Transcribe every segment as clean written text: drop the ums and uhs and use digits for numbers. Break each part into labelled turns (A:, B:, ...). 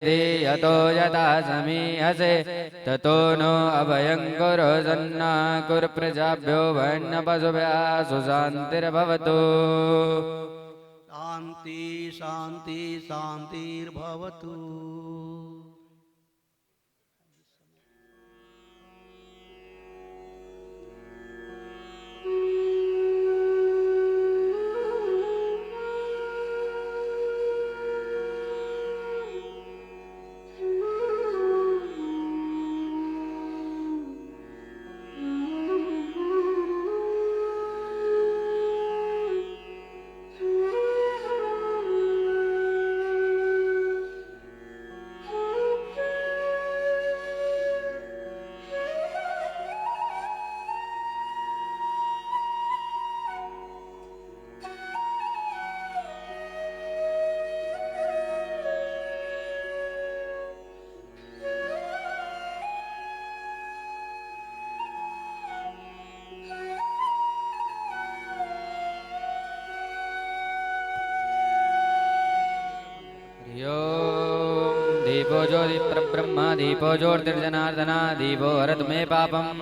A: यतो यथा समीहसे ततो नो अभयं कुरु सन्ना कुरु प्रजाभ्यो वन्यपशुभ्यः सुशान्तिर्भवतु।
B: शान्ति शान्ति शान्तिर्भवतु।
A: दीपो ज्योति परब्रह्म दीपो ज्योतिर्जनार्दन दीपो हरतु मे पापम्।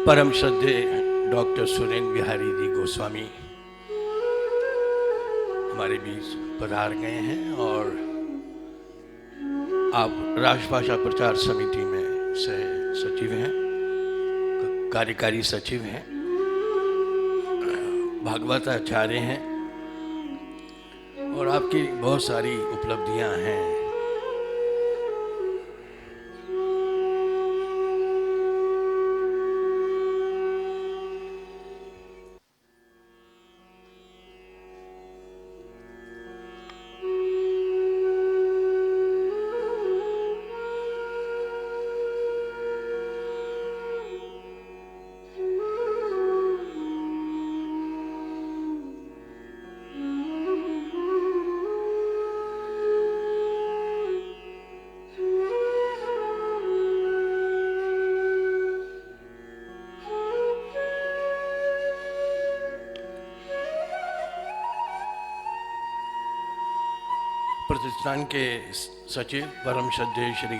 C: परम श्रद्धेय डॉक्टर सुरेंद्र बिहारी जी गोस्वामी हमारे बीच पधार गए हैं और आप राष्ट्रभाषा प्रचार समिति में सह सचिव हैं, कार्यकारी सचिव हैं, भागवताचार्य हैं और आपकी बहुत सारी उपलब्धियां हैं। प्रतिष्ठान के सचिव परम श्रद्धेय श्री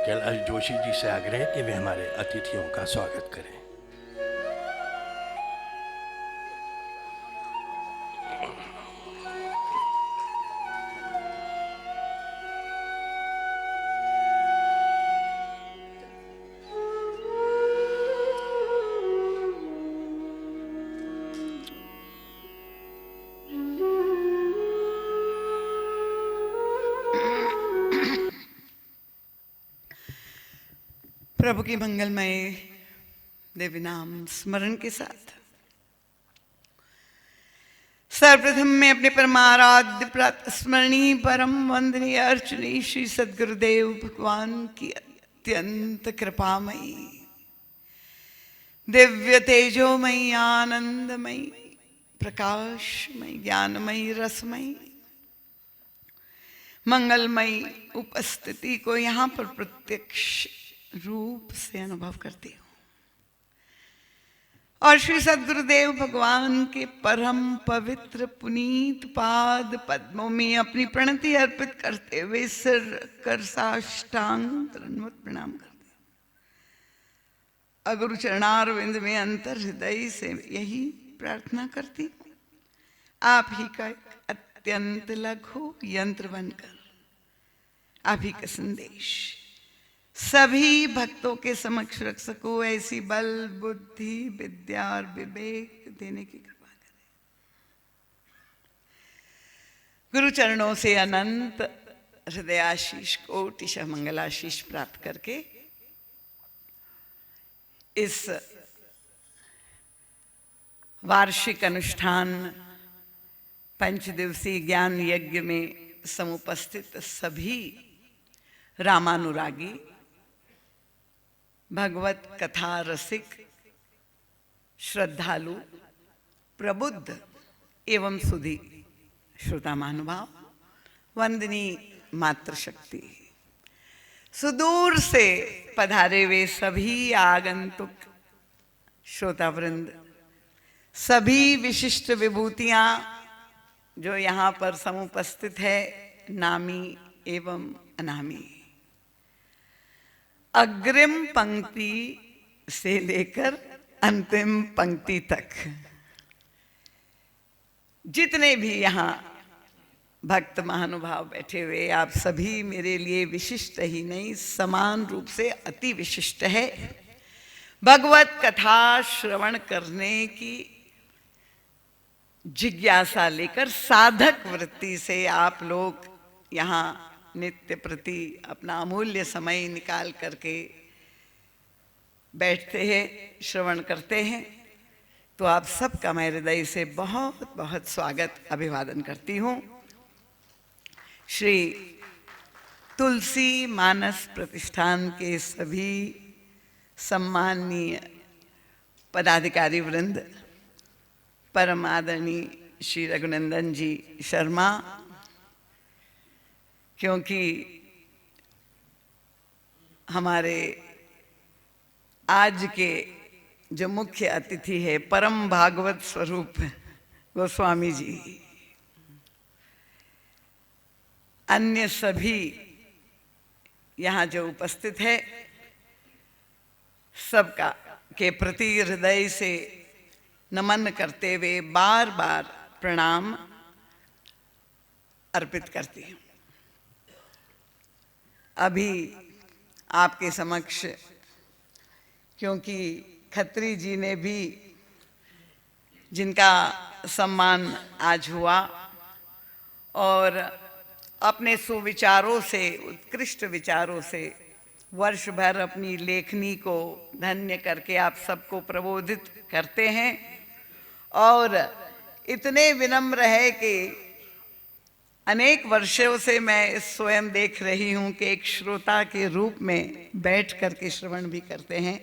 C: कैलाश जोशी जी से आग्रह कि वे हमारे अतिथियों का स्वागत करें।
D: प्रभु की मंगलमय दिव्य नाम स्मरण के साथ सर्वप्रथम मैं अपने परमाराध्य प्रातः स्मरणीय परम वंदनीय अर्चनीय श्री सद्गुरुदेव भगवान की अत्यंत कृपामयी दिव्य तेजोमयी आनंदमयी प्रकाशमयी ज्ञानमयी रसमयी मंगलमयी उपस्थिति को यहाँ पर प्रत्यक्ष रूप से अनुभव करती हूँ और श्री सद्गुरुदेव भगवान के परम पवित्र पुनीत पाद पद्मों में अपनी प्रणति अर्पित करते हुए सिर कर साष्टांग दंडवत प्रणाम करते हैं। अगुरु चरणारविंद में अंतर हृदय से यही प्रार्थना करती हूँ, आप ही का एक अत्यंत लघु यंत्र बनकर आप ही का संदेश सभी भक्तों के समक्ष रख सको, ऐसी बल बुद्धि विद्या और विवेक देने की कृपा करें। गुरु चरणों से अनंत हृदयाशीष कोटिशः मंगलाशीष प्राप्त करके इस वार्षिक अनुष्ठान पंचदिवसीय ज्ञान यज्ञ में समुपस्थित सभी रामानुरागी, भगवत कथा रसिक, श्रद्धालु, प्रबुद्ध एवं सुधी श्रोता महानुभाव, वंदनीय मातृशक्ति, सुदूर से पधारे वे सभी आगंतुक श्रोतावृंद, सभी विशिष्ट विभूतियां जो यहाँ पर समुपस्थित है, नामी एवं अनामी, अग्रिम पंक्ति से लेकर अंतिम पंक्ति तक जितने भी यहाँ भक्त महानुभाव बैठे हुए, आप सभी मेरे लिए विशिष्ट ही नहीं, समान रूप से अति विशिष्ट है। भगवत कथा श्रवण करने की जिज्ञासा लेकर साधक वृत्ति से आप लोग यहाँ नित्य प्रति अपना अमूल्य समय निकाल करके बैठते हैं, श्रवण करते हैं, तो आप सबका मैं हृदय से बहुत बहुत स्वागत अभिवादन करती हूँ। श्री तुलसी मानस प्रतिष्ठान के सभी सम्माननीय पदाधिकारी वृंद, परम आदरणीय श्री रघुनंदन जी शर्मा, क्योंकि हमारे आज के जो मुख्य अतिथि है परम भागवत स्वरूप गोस्वामी जी, अन्य सभी यहाँ जो उपस्थित है, सबका के प्रति हृदय से नमन करते हुए बार बार प्रणाम अर्पित करती हूँ। अभी आपके समक्ष, क्योंकि खत्री जी ने भी, जिनका सम्मान आज हुआ और अपने सुविचारों से, उत्कृष्ट विचारों से वर्ष भर अपनी लेखनी को धन्य करके आप सबको प्रबोधित करते हैं, और इतने विनम्र है कि अनेक वर्षों से मैं स्वयं देख रही हूँ कि एक श्रोता के रूप में बैठ करके श्रवण भी करते हैं।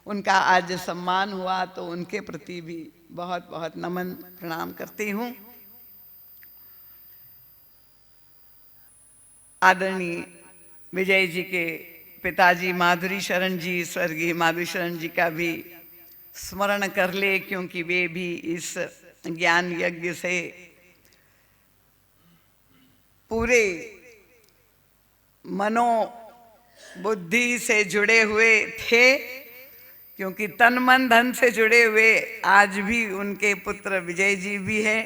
D: उनका आज सम्मान हुआ तो उनके प्रति भी बहुत बहुत नमन प्रणाम करती हूँ। आदरणीय विजय जी के पिताजी माधुरी शरण जी, स्वर्गीय माधुरी शरण जी का भी स्मरण कर ले, क्योंकि वे भी इस ज्ञान यज्ञ से पूरे मनो बुद्धि से जुड़े हुए थे, क्योंकि तन मन धन से जुड़े हुए आज भी उनके पुत्र विजय जी भी है,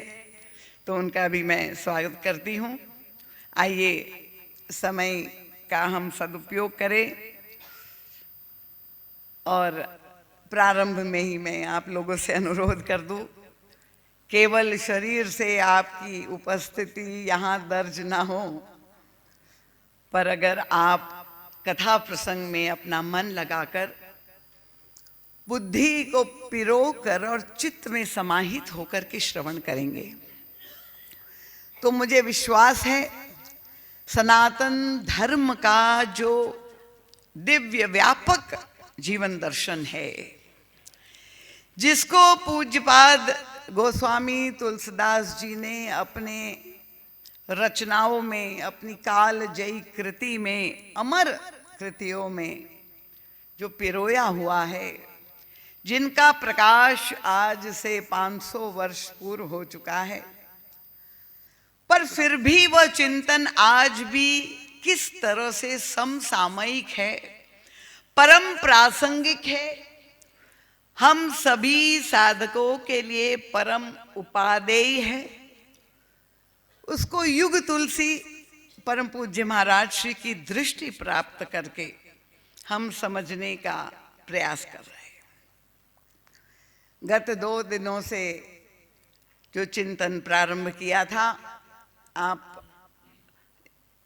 D: तो उनका भी मैं स्वागत करती हूँ। आइए समय का हम सदुपयोग करें, और प्रारंभ में ही मैं आप लोगों से अनुरोध कर दूं, केवल शरीर से आपकी उपस्थिति यहाँ दर्ज ना हो, पर अगर आप कथा प्रसंग में अपना मन लगाकर बुद्धि को पिरोकर और चित्त में समाहित होकर के श्रवण करेंगे, तो मुझे विश्वास है सनातन धर्म का जो दिव्य व्यापक जीवन दर्शन है, जिसको पूज्यपाद गोस्वामी तुलसीदास जी ने अपने रचनाओं में, अपनी काल जयी कृति में, अमर कृतियों में जो पिरोया हुआ है, जिनका प्रकाश आज से 500 वर्ष पूर्व हो चुका है, पर फिर भी वह चिंतन आज भी किस तरह से समसामयिक है, परम प्रासंगिक है, हम सभी साधकों के लिए परम उपादेय है, उसको युग तुलसी परम पूज्य महाराज श्री की दृष्टि प्राप्त करके हम समझने का प्रयास कर रहे हैं। गत 2 दिनों से जो चिंतन प्रारंभ किया था, आप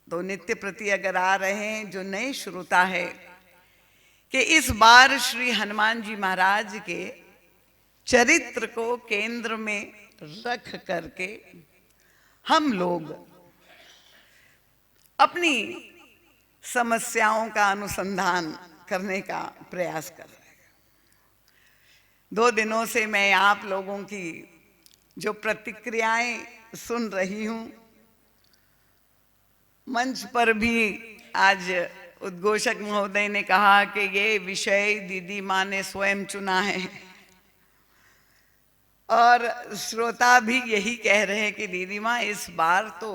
D: तो नित्य प्रति अगर आ रहे हैं, जो नए श्रोता है, कि इस बार श्री हनुमान जी महाराज के चरित्र को केंद्र में रख करके हम लोग अपनी समस्याओं का अनुसंधान करने का प्रयास कर रहे हैं। 2 दिनों से मैं आप लोगों की जो प्रतिक्रियाएं सुन रही हूं, मंच पर भी आज उद्घोषक महोदय ने कहा कि ये विषय दीदी माँ ने स्वयं चुना है, और श्रोता भी यही कह रहे हैं कि दीदी माँ इस बार तो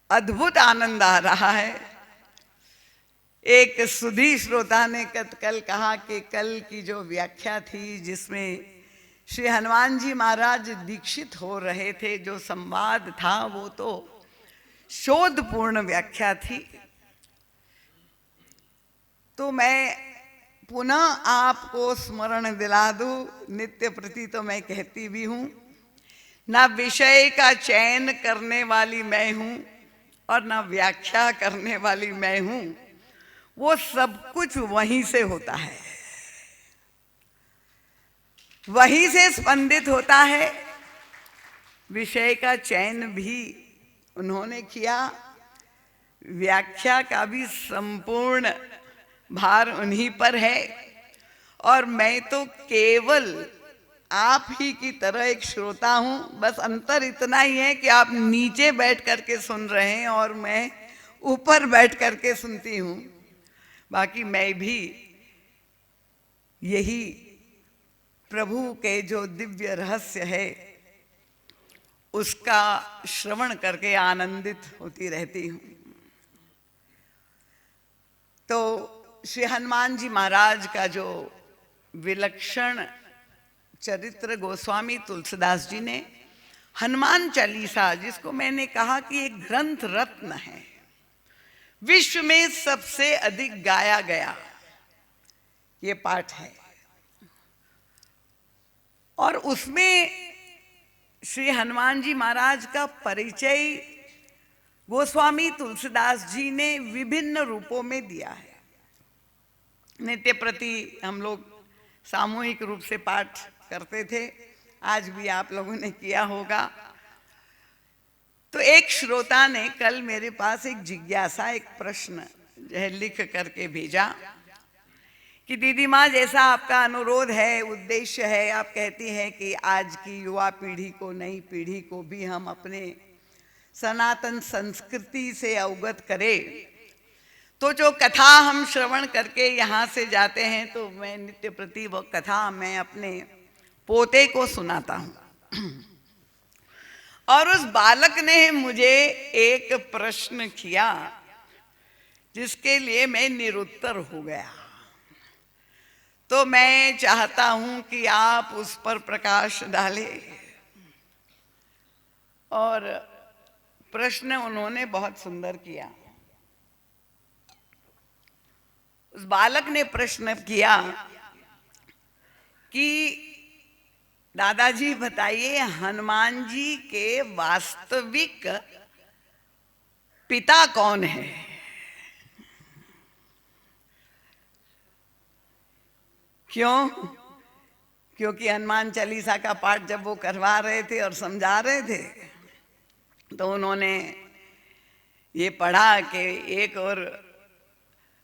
D: अद्भुत आनंद आ रहा है। एक सुधी श्रोता ने कल कहा कि कल की जो व्याख्या थी जिसमें श्री हनुमान जी महाराज दीक्षित हो रहे थे, जो संवाद था वो तो शोधपूर्ण व्याख्या थी। तो मैं पुनः आपको स्मरण दिला दूं, नित्य प्रति तो मैं कहती भी हूं, ना विषय का चयन करने वाली मैं हूं और ना व्याख्या करने वाली मैं हूं, वो सब कुछ वहीं से होता है, वहीं से स्पंदित होता है। विषय का चयन भी उन्होंने किया, व्याख्या का भी संपूर्ण भार उन्हीं पर है, और मैं तो केवल आप ही की तरह एक श्रोता हूं। बस अंतर इतना ही है कि आप नीचे बैठ करके सुन रहे हैं और मैं ऊपर बैठ करके सुनती हूं। बाकी मैं भी यही प्रभु के जो दिव्य रहस्य है उसका श्रवण करके आनंदित होती रहती हूं। तो श्री हनुमान जी महाराज का जो विलक्षण चरित्र गोस्वामी तुलसीदास जी ने हनुमान चालीसा, जिसको मैंने कहा कि एक ग्रंथ रत्न है, विश्व में सबसे अधिक गाया गया ये पाठ है, और उसमें श्री हनुमान जी महाराज का परिचय गोस्वामी तुलसीदास जी ने विभिन्न रूपों में दिया है। नित्य प्रति हम लोग सामूहिक रूप से पाठ करते थे, आज भी आप लोगों ने किया होगा। तो एक श्रोता ने कल मेरे पास एक जिज्ञासा, एक प्रश्न जो है लिख करके भेजा कि दीदी माँ, जैसा आपका अनुरोध है, उद्देश्य है, आप कहती हैं कि आज की युवा पीढ़ी को, नई पीढ़ी को भी हम अपने सनातन संस्कृति से अवगत करें, तो जो कथा हम श्रवण करके यहाँ से जाते हैं, तो मैं नित्य प्रति वो कथा मैं अपने पोते को सुनाता हूँ। और उस बालक ने मुझे एक प्रश्न किया जिसके लिए मैं निरुत्तर हो गया। तो मैं चाहता हूं कि आप उस पर प्रकाश डालें। और प्रश्न उन्होंने बहुत सुंदर किया। उस बालक ने प्रश्न किया कि दादाजी बताइए, हनुमान जी के वास्तविक पिता कौन है? क्यों? क्योंकि हनुमान चालीसा का पाठ जब वो करवा रहे थे और समझा रहे थे, तो उन्होंने ये पढ़ा कि एक और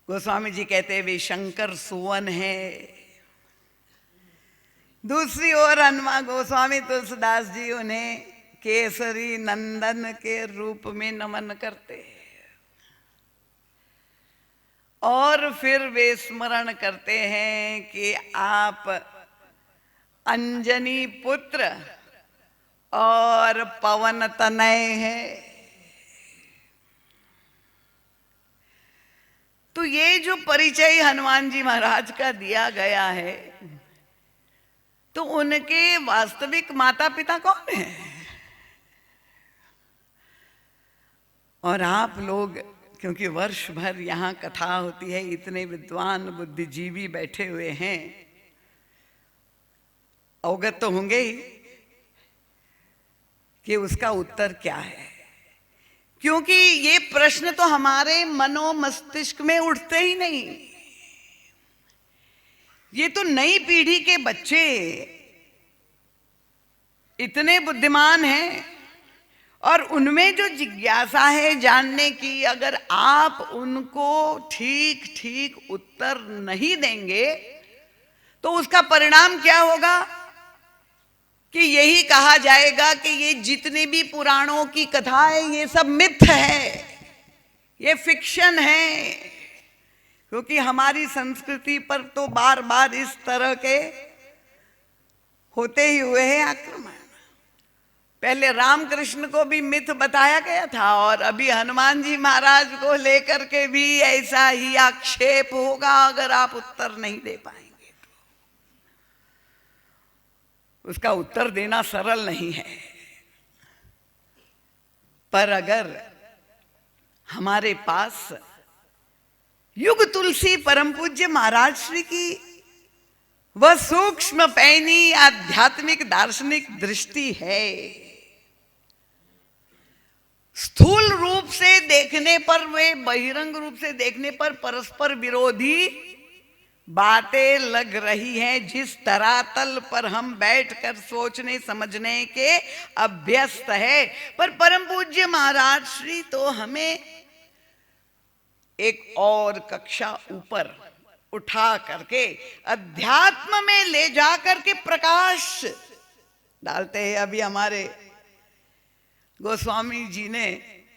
D: गोस्वामी जी कहते वे शंकर सुवन है, दूसरी ओर हनुमान गोस्वामी तुलसीदास जी उन्हें केसरी नंदन के रूप में नमन करते हैं, और फिर वे स्मरण करते हैं कि आप अंजनी पुत्र और पवन तनय है। तो ये जो परिचय हनुमान जी महाराज का दिया गया है, तो उनके वास्तविक माता पिता कौन है? और आप लोग, क्योंकि वर्ष भर यहाँ कथा होती है, इतने विद्वान बुद्धिजीवी बैठे हुए हैं, अवगत तो होंगे ही कि उसका उत्तर क्या है। क्योंकि ये प्रश्न तो हमारे मनो मस्तिष्क में उठते ही नहीं। ये तो नई पीढ़ी के बच्चे इतने बुद्धिमान हैं और उनमें जो जिज्ञासा है जानने की, अगर आप उनको ठीक ठीक उत्तर नहीं देंगे तो उसका परिणाम क्या होगा कि यही कहा जाएगा कि ये जितने भी पुराणों की कथाएं ये सब मिथ है, ये फिक्शन है। क्योंकि हमारी संस्कृति पर तो बार बार इस तरह के होते ही हुए हैं आक्रमण। पहले रामकृष्ण को भी मिथ बताया गया था और अभी हनुमान जी महाराज को लेकर के भी ऐसा ही आक्षेप होगा अगर आप उत्तर नहीं दे पाएंगे तो। उसका उत्तर देना सरल नहीं है। पर अगर हमारे पास युग तुलसी परम पूज्य महाराज श्री की वह सूक्ष्म पैनी आध्यात्मिक दार्शनिक दृष्टि है, स्थूल रूप से देखने पर, वे बहिरंग रूप से देखने पर परस्पर विरोधी बातें लग रही हैं, जिस धरातल पर हम बैठकर सोचने समझने के अभ्यस्त है, पर परम पूज्य महाराज श्री तो हमें एक और कक्षा ऊपर उठा करके अध्यात्म में ले जा करके प्रकाश डालते हैं। अभी हमारे गोस्वामी जी ने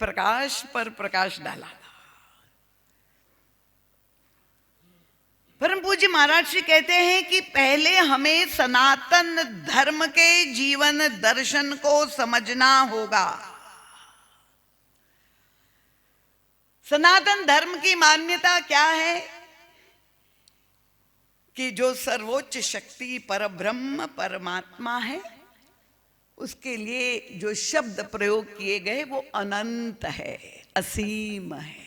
D: प्रकाश पर प्रकाश डाला था। परम पूज्य महाराज जी कहते हैं कि पहले हमें सनातन धर्म के जीवन दर्शन को समझना होगा। सनातन धर्म की मान्यता क्या है कि जो सर्वोच्च शक्ति परब्रह्म परमात्मा है, उसके लिए जो शब्द प्रयोग किए गए वो अनंत है, असीम है।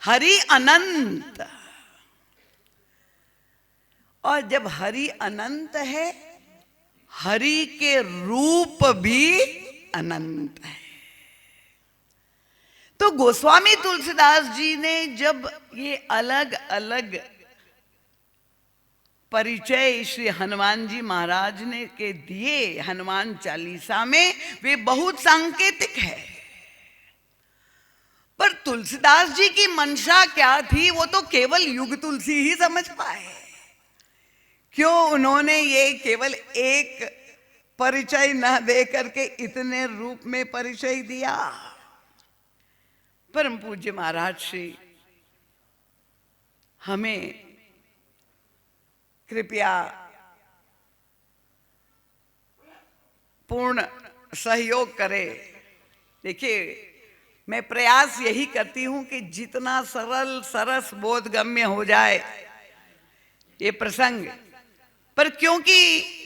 D: हरि अनंत, और जब हरि अनंत है, हरि के रूप भी अनंत है। तो गोस्वामी तुलसीदास जी ने जब ये अलग अलग परिचय श्री हनुमान जी महाराज ने के दिए हनुमान चालीसा में, वे बहुत सांकेतिक है। पर तुलसीदास जी की मंशा क्या थी वो तो केवल युग तुलसी ही समझ पाए। क्यों उन्होंने ये केवल एक परिचय न दे करके इतने रूप में परिचय दिया? परम पूज्य महाराज श्री हमें कृपया पूर्ण सहयोग करे। देखिए, मैं प्रयास यही करती हूं कि जितना सरल सरस बोधगम्य हो जाए ये प्रसंग, पर क्योंकि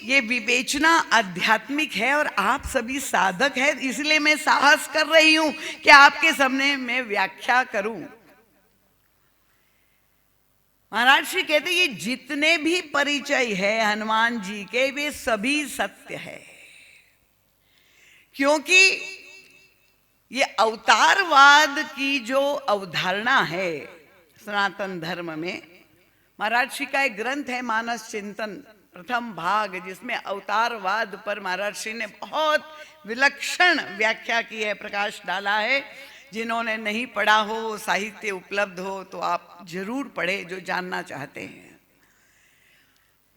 D: ये विवेचना आध्यात्मिक है और आप सभी साधक हैं, इसलिए मैं साहस कर रही हूं कि आपके सामने मैं व्याख्या करूं। महाराज श्री कहते ये जितने भी परिचय है हनुमान जी के, वे सभी सत्य है। क्योंकि ये अवतारवाद की जो अवधारणा है सनातन धर्म में, महाराज श्री का एक ग्रंथ है मानस चिंतन प्रथम भाग, जिसमें अवतारवाद पर महाराज श्री ने बहुत विलक्षण व्याख्या की है, प्रकाश डाला है। जिन्होंने नहीं पढ़ा हो, साहित्य उपलब्ध हो तो आप जरूर पढ़े, जो जानना चाहते हैं।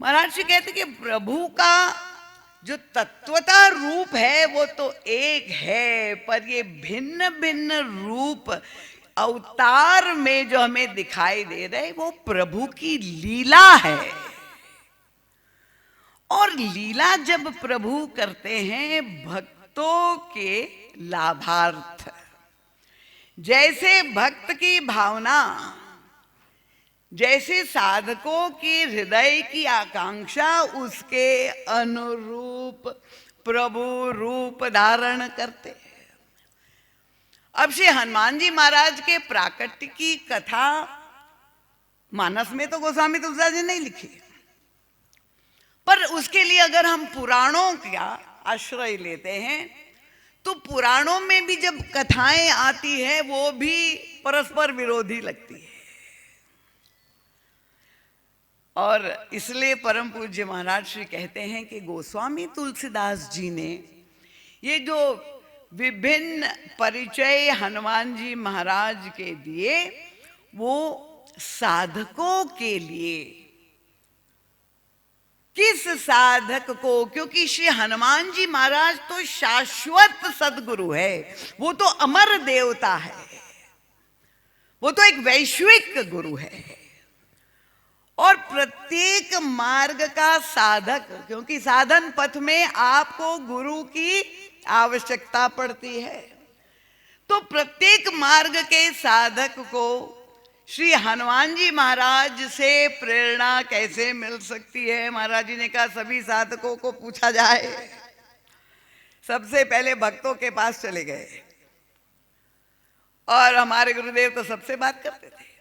D: महाराज श्री कहते कि प्रभु का जो तत्वता रूप है वो तो एक है, पर ये भिन्न भिन्न रूप अवतार में जो हमें दिखाई दे रहे वो प्रभु की लीला है। और लीला जब प्रभु करते हैं भक्तों के लाभार्थ, जैसे भक्त की भावना, जैसे साधकों की हृदय की आकांक्षा, उसके अनुरूप प्रभु रूप धारण करते हैं। अब श्री हनुमान जी महाराज के प्राकट्य की कथा मानस में तो गोस्वामी तुलसीदास जी नहीं लिखी, पर उसके लिए अगर हम पुराणों का आश्रय लेते हैं तो पुराणों में भी जब कथाएं आती है वो भी परस्पर विरोधी लगती है। और इसलिए परम पूज्य महाराज श्री कहते हैं कि गोस्वामी तुलसीदास जी ने ये जो विभिन्न परिचय हनुमान जी महाराज के दिए वो साधकों के लिए, किस साधक को, क्योंकि श्री हनुमान जी महाराज तो शाश्वत सदगुरु है, वो तो अमर देवता है, वो तो एक वैश्विक गुरु है। और प्रत्येक मार्ग का साधक, क्योंकि साधन पथ में आपको गुरु की आवश्यकता पड़ती है, तो प्रत्येक मार्ग के साधक को श्री हनुमान जी महाराज से प्रेरणा कैसे मिल सकती है। महाराज जी ने कहा सभी साधकों को पूछा जाए। सबसे पहले भक्तों के पास चले गए और हमारे गुरुदेव तो सबसे बात करते थे।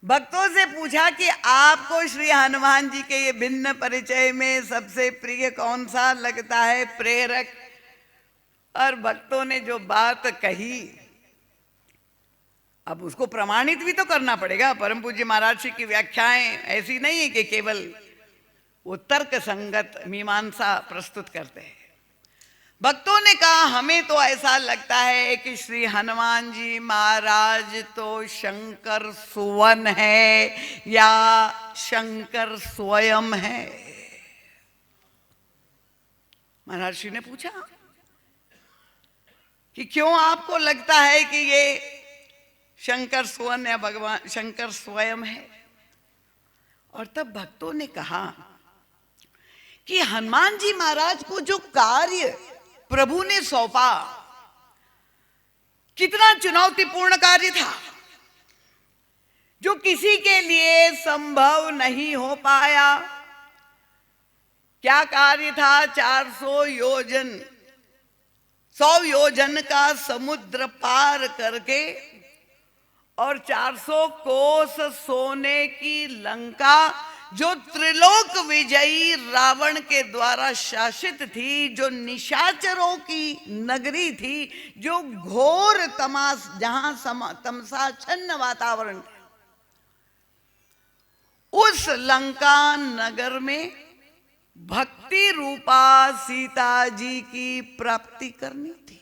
D: भक्तों से पूछा कि आपको श्री हनुमान जी के ये भिन्न परिचय में सबसे प्रिय कौन सा लगता है, प्रेरक। और भक्तों ने जो बात कही, अब उसको प्रमाणित भी तो करना पड़ेगा। परम पूज्य महाराज जी की व्याख्याएं ऐसी नहीं है कि केवल वो तर्क संगत मीमांसा प्रस्तुत करते हैं। भक्तों ने कहा हमें तो ऐसा लगता है कि श्री हनुमान जी महाराज तो शंकर सुवन है या शंकर स्वयं है। महाराज श्री ने पूछा कि क्यों आपको लगता है कि ये शंकर सुवन या भगवान शंकर स्वयं है। और तब भक्तों ने कहा कि हनुमान जी महाराज को जो कार्य प्रभु ने सौंपा, कितना चुनौतीपूर्ण कार्य था, जो किसी के लिए संभव नहीं हो पाया। क्या कार्य था? 400 योजन 100 योजन का समुद्र पार करके और 400 कोस सोने की लंका, जो त्रिलोक विजयी रावण के द्वारा शासित थी, जो निशाचरों की नगरी थी, जो घोर जहां तमसाच्छन्न वातावरण था, उस लंका नगर में भक्ति रूपा सीता जी की प्राप्ति करनी थी।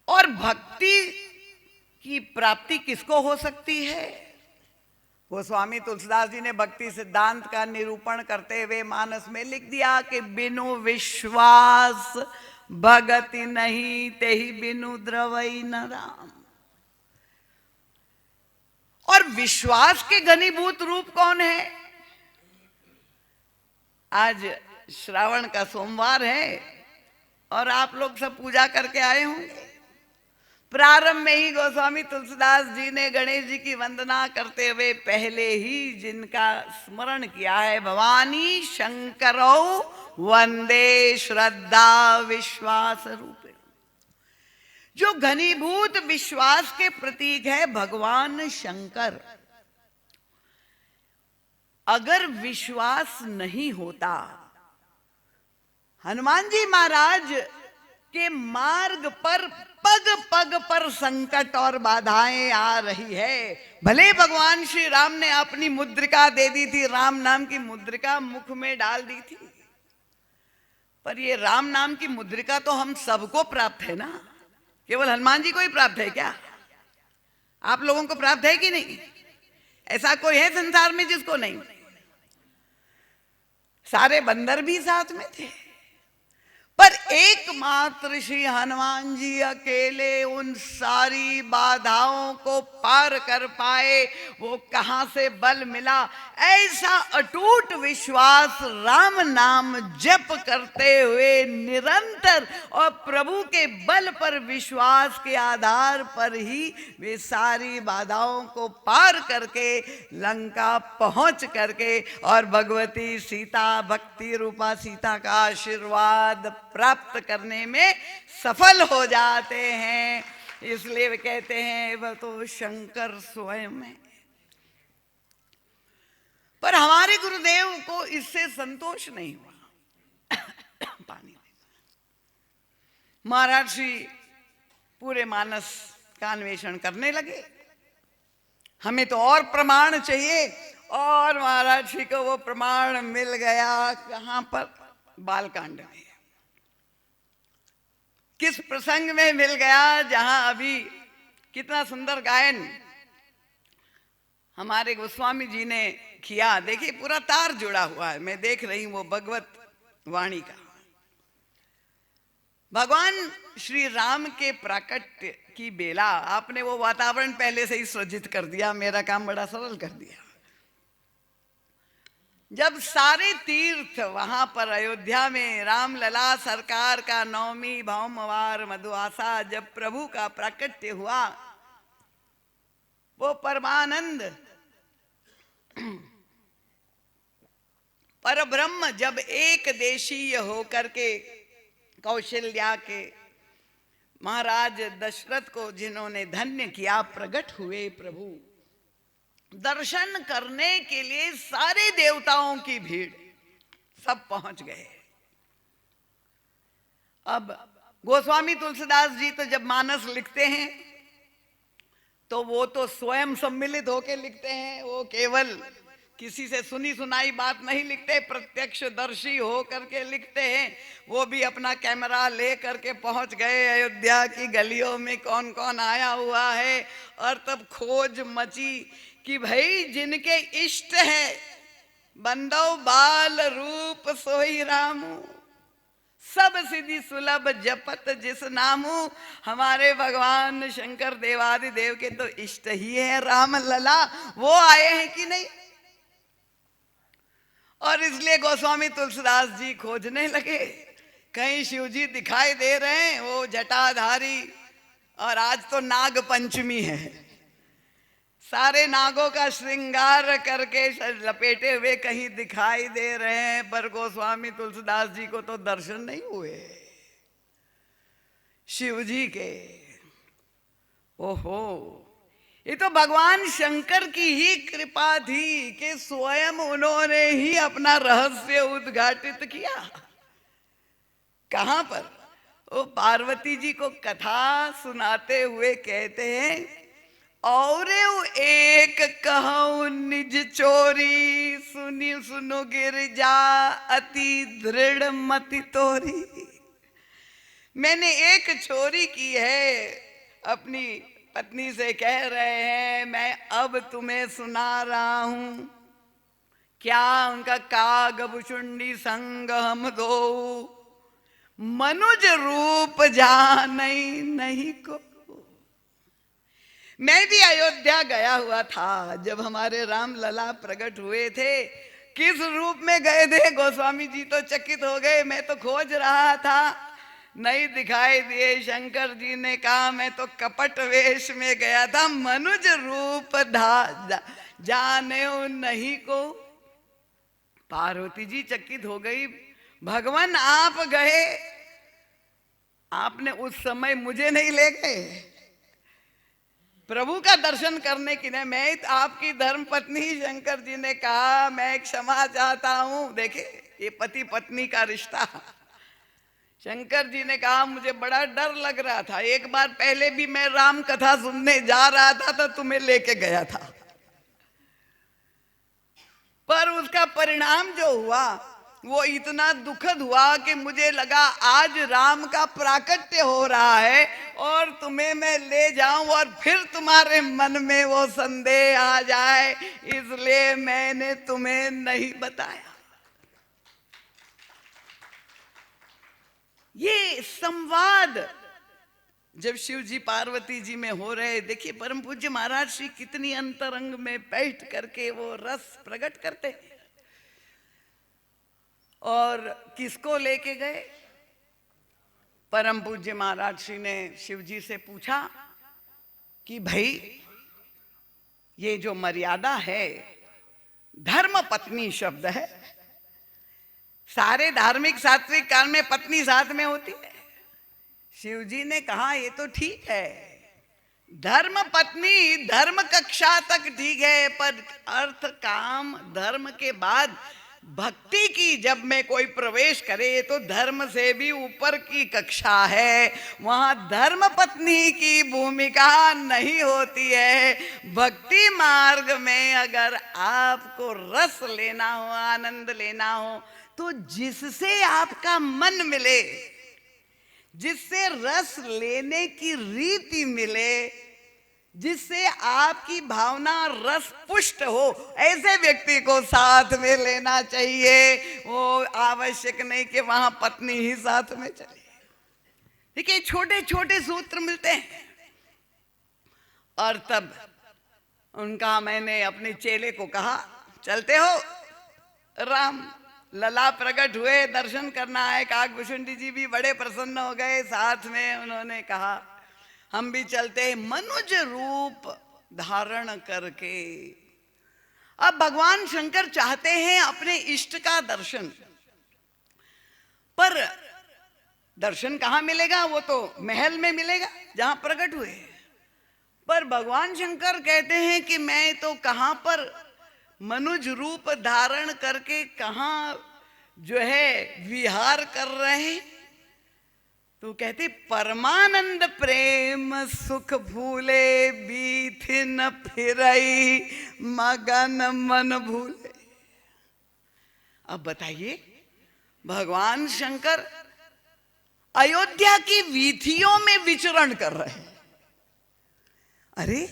D: और भक्ति की प्राप्ति किसको हो सकती है? गोस्वामी तुलसीदास जी ने भक्ति सिद्धांत का निरूपण करते हुए मानस में लिख दिया कि बिनु विश्वास भगति नहीं, तेहि बिनु द्रवई न राम। और विश्वास के घनीभूत रूप कौन है? आज श्रावण का सोमवार है और आप लोग सब पूजा करके आए होंगे। प्रारंभ में ही गोस्वामी तुलसीदास जी ने गणेश जी की वंदना करते हुए पहले ही जिनका स्मरण किया है, भवानी शंकरौ वंदे श्रद्धा विश्वास रूपे। जो घनीभूत विश्वास के प्रतीक है भगवान शंकर। अगर विश्वास नहीं होता, हनुमान जी महाराज के मार्ग पर पग पग पर संकट और बाधाएं आ रही है। भले भगवान श्री राम ने अपनी मुद्रिका दे दी थी, राम नाम की मुद्रिका मुख में डाल दी थी, पर ये राम नाम की मुद्रिका तो हम सबको प्राप्त है ना, केवल हनुमान जी को ही प्राप्त है क्या? आप लोगों को प्राप्त है कि नहीं? ऐसा कोई है संसार में जिसको नहीं? सारे बंदर भी साथ में थे, पर एकमात्र श्री हनुमान जी अकेले उन सारी बाधाओं को पार कर पाए। वो कहां से बल मिला? ऐसा अटूट विश्वास, राम नाम जप करते हुए निरंतर, और प्रभु के बल पर विश्वास के आधार पर ही वे सारी बाधाओं को पार करके लंका पहुंच करके और भगवती सीता, भक्ति रूपा सीता का आशीर्वाद प्राप्त करने में सफल हो जाते हैं। इसलिए वे कहते हैं वह तो शंकर स्वयं है। पर हमारे गुरुदेव को इससे संतोष नहीं हुआ। पानी महाराज श्री पूरे मानस का अन्वेषण करने लगे, हमें तो और प्रमाण चाहिए। और महाराज श्री को वो प्रमाण मिल गया। कहां पर? बालकांड में। किस प्रसंग में मिल गया जहां अभी कितना सुंदर गायन हमारे गोस्वामी जी ने किया। देखिए पूरा तार जुड़ा हुआ है, मैं देख रही हूं वो भगवत वाणी का। भगवान श्री राम के प्राकट्य की बेला आपने वो वातावरण पहले से ही सृजित कर दिया, मेरा काम बड़ा सरल कर दिया। जब सारे तीर्थ वहां पर अयोध्या में रामलला सरकार का नवमी भौमवार मधुआसा जब प्रभु का प्राकट्य हुआ, वो परमानंद परब्रह्म जब एक देशीय होकर के कौशल्या के महाराज दशरथ को जिन्होंने धन्य किया, प्रकट हुए प्रभु। दर्शन करने के लिए सारे देवताओं की भीड़ सब पहुंच गए। अब गोस्वामी तुलसीदास जी तो जब मानस लिखते हैं तो वो तो स्वयं सम्मिलित होकर लिखते हैं, वो केवल किसी से सुनी सुनाई बात नहीं लिखते, प्रत्यक्षदर्शी हो करके लिखते हैं। वो भी अपना कैमरा ले करके पहुंच गए अयोध्या की गलियों में कौन कौन आया हुआ है, और तब खोज मची कि भाई जिनके इष्ट है बंदो बाल रूप सोई रामू, सब सिद्धि सुलभ जपत जिस नामू। हमारे भगवान शंकर देवादि देव के तो इष्ट ही है राम लला, वो आए हैं कि नहीं। और इसलिए गोस्वामी तुलसीदास जी खोजने लगे, कहीं शिव जी दिखाई दे रहे हैं, वो जटाधारी। और आज तो नाग पंचमी है, सारे नागों का श्रृंगार करके लपेटे हुए कहीं दिखाई दे रहे हैं, पर गोस्वामी तुलसीदास जी को तो दर्शन नहीं हुए शिव जी के। ओहो, ये तो भगवान शंकर की ही कृपा थी कि स्वयं उन्होंने ही अपना रहस्य उद्घाटित किया। कहां पर? वो पार्वती जी को कथा सुनाते हुए कहते हैं, और एक कहूं निज चोरी, सुनी सुनो गिरजा अति दृढ़ मति तोरी। मैंने एक चोरी की है, अपनी पत्नी से कह रहे हैं मैं अब तुम्हें सुना रहा हूं। क्या उनका काग भुषुंडी संग हम दो, मनुज रूप जानई नहीं को। मैं भी अयोध्या गया हुआ था जब हमारे राम लला प्रकट हुए थे। किस रूप में गए थे गोस्वामी जी तो चकित हो गए, मैं तो खोज रहा था, नहीं दिखाई दिए। शंकर जी ने कहा मैं तो कपट वेश में गया था, मनुज रूप जाने नहीं को। पार्वती जी चकित हो गई, भगवान आप गए, आपने उस समय मुझे नहीं ले गए प्रभु का दर्शन करने के लिए। मैं आपकी धर्म पत्नी, शंकर जी ने कहा मैं क्षमा चाहता हूं। देखे ये पति पत्नी का रिश्ता। शंकर जी ने कहा मुझे बड़ा डर लग रहा था, एक बार पहले भी मैं राम कथा सुनने जा रहा था तो तुम्हें लेके गया था, पर उसका परिणाम जो हुआ वो इतना दुखद हुआ कि मुझे लगा आज राम का प्राकट्य हो रहा है और तुम्हें मैं ले जाऊं और फिर तुम्हारे मन में वो संदेह आ जाए, इसलिए मैंने तुम्हें नहीं बताया। ये संवाद जब शिव जी पार्वती जी में हो रहे, देखिए परम पूज्य महाराज श्री कितनी अंतरंग में बैठ करके वो रस प्रकट करते हैं। और किसको लेके गए? परम पूज्य महाराज श्री ने शिव जी से पूछा कि भाई ये जो मर्यादा है, धर्म पत्नी शब्द है, सारे धार्मिक सात्विक काल में पत्नी साथ में होती है। शिव जी ने कहा ये तो ठीक है, धर्म पत्नी धर्म कक्षा तक ठीक है, पर अर्थ काम धर्म के बाद भक्ति की जब में कोई प्रवेश करे तो धर्म से भी ऊपर की कक्षा है, वहां धर्म पत्नी की भूमिका नहीं होती है। भक्ति मार्ग में अगर आपको रस लेना हो, आनंद लेना हो, तो जिससे आपका मन मिले, जिससे रस लेने की रीति मिले, जिससे आपकी भावना रस पुष्ट हो, ऐसे व्यक्ति को साथ में लेना चाहिए। वो आवश्यक नहीं कि वहां पत्नी ही साथ में चले। देखिए छोटे छोटे सूत्र मिलते हैं। और तब उनका मैंने अपने चेले को कहा, चलते हो? राम लला प्रकट हुए, दर्शन करना है। काकभूषुंडी जी भी बड़े प्रसन्न हो गए। साथ में उन्होंने कहा हम भी चलते हैं, मनुज रूप धारण करके। अब भगवान शंकर चाहते हैं अपने इष्ट का दर्शन, पर दर्शन कहाँ मिलेगा? वो तो महल में मिलेगा जहां प्रकट हुए। पर भगवान शंकर कहते हैं कि मैं तो कहां पर मनुज रूप धारण करके कहां जो है विहार कर रहे हैं। तो कहते परमानंद प्रेम सुख भूले, बीथि न फिरई मगन मन भूले। अब बताइए, भगवान शंकर अयोध्या की वीथियों में विचरण कर रहे हैं। अरे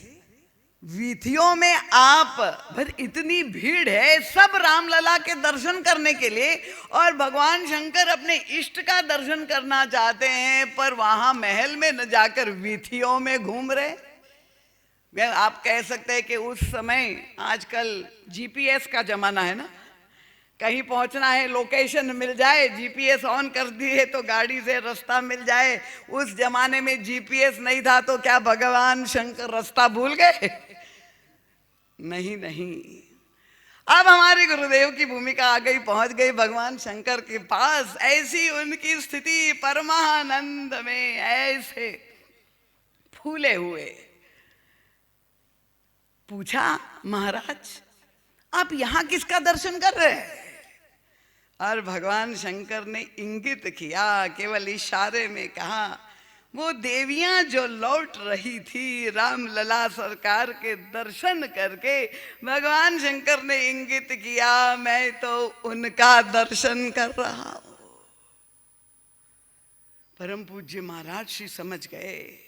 D: वीथियों में आप भर इतनी भीड़ है, सब रामलला के दर्शन करने के लिए, और भगवान शंकर अपने इष्ट का दर्शन करना चाहते हैं, पर वहां महल में न जाकर वीथियों में घूम रहे। आप कह सकते हैं कि उस समय, आजकल जीपीएस का जमाना है ना, कहीं पहुंचना है लोकेशन मिल जाए, जीपीएस ऑन कर दिए तो गाड़ी से रास्ता मिल जाए। उस जमाने में जीपीएस नहीं था, तो क्या भगवान शंकर रास्ता भूल गए? नहीं नहीं। अब हमारे गुरुदेव की भूमिका आ गई, पहुंच गई भगवान शंकर के पास। ऐसी उनकी स्थिति, परमानंद में ऐसे फूले हुए। पूछा, महाराज आप यहां किसका दर्शन कर रहे हैं? और भगवान शंकर ने इंगित किया, केवल इशारे में कहा, वो देवियां जो लौट रही थी रामलला सरकार के दर्शन करके, भगवान शंकर ने इंगित किया मैं तो उनका दर्शन कर रहा हूं। परम पूज्य महाराज श्री समझ गए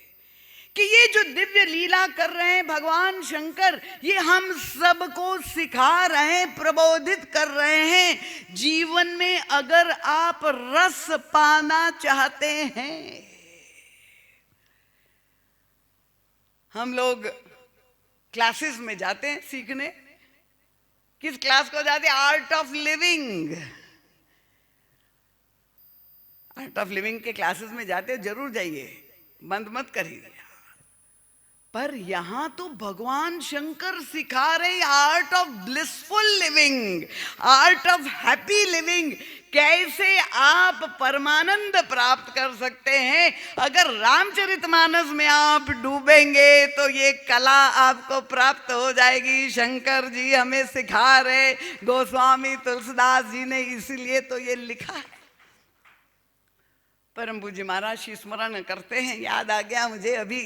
D: कि ये जो दिव्य लीला कर रहे हैं भगवान शंकर, ये हम सबको सिखा रहे हैं, प्रबोधित कर रहे हैं। जीवन में अगर आप रस पाना चाहते हैं, हम लोग क्लासेस में जाते हैं सीखने। किस क्लास को जाते हैं? Art of living. Art of living के क्लासेस में जाते हैं, जरूर जाइए, बंद मत करिए। पर यहां तो भगवान शंकर सिखा रहे art of blissful living, art of happy living. कैसे आप परमानंद प्राप्त कर सकते हैं। अगर रामचरितमानस में आप डूबेंगे तो ये कला आपको प्राप्त हो जाएगी। शंकर जी हमें सिखा रहे, गोस्वामी तुलसीदास जी ने इसीलिए तो ये लिखा है। परम पूज्य महाराज श्री स्मरण करते हैं, याद आ गया मुझे अभी,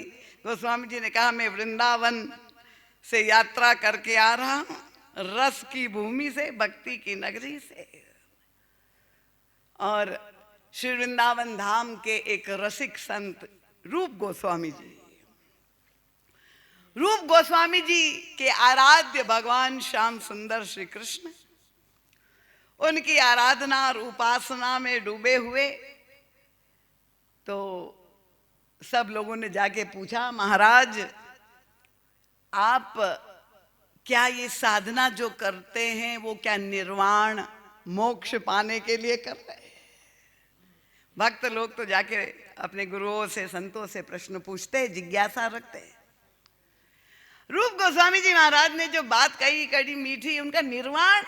D: गोस्वामी जी ने कहा मैं वृंदावन से यात्रा करके आ रहा हूं, रस की भूमि से, भक्ति की नगरी से। और श्री वृंदावन धाम के एक रसिक संत रूप गोस्वामी जी, रूप गोस्वामी जी के आराध्य भगवान श्याम सुंदर श्री कृष्ण, उनकी आराधना और उपासना में डूबे हुए। तो सब लोगों ने जाके पूछा, महाराज आप क्या ये साधना जो करते हैं वो क्या निर्वाण मोक्ष पाने के लिए कर रहे हैं? भक्त लोग तो जाके अपने गुरुओं से, संतों से प्रश्न पूछते हैं, जिज्ञासा रखते हैं। रूप गोस्वामी जी महाराज ने जो बात कही, कड़ी मीठी, उनका निर्वाण,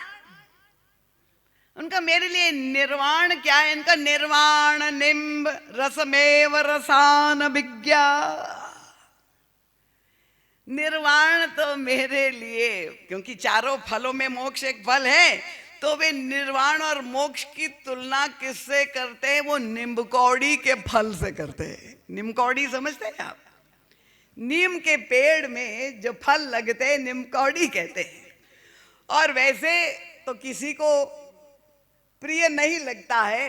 D: उनका मेरे लिए निर्वाण क्या है? इनका निर्वाण निम्ब रसमेव रसान विज्ञा। निर्वाण तो मेरे लिए, क्योंकि चारों फलों में मोक्ष एक फल है, तो वे निर्वाण और मोक्ष की तुलना किससे करते हैं? वो नीमकौड़ी के फल से करते हैं। नीमकौड़ी समझते हैं आप? नीम के पेड़ में जो फल लगते हैं नीमकौड़ी कहते हैं। और वैसे तो किसी को प्रिय नहीं लगता है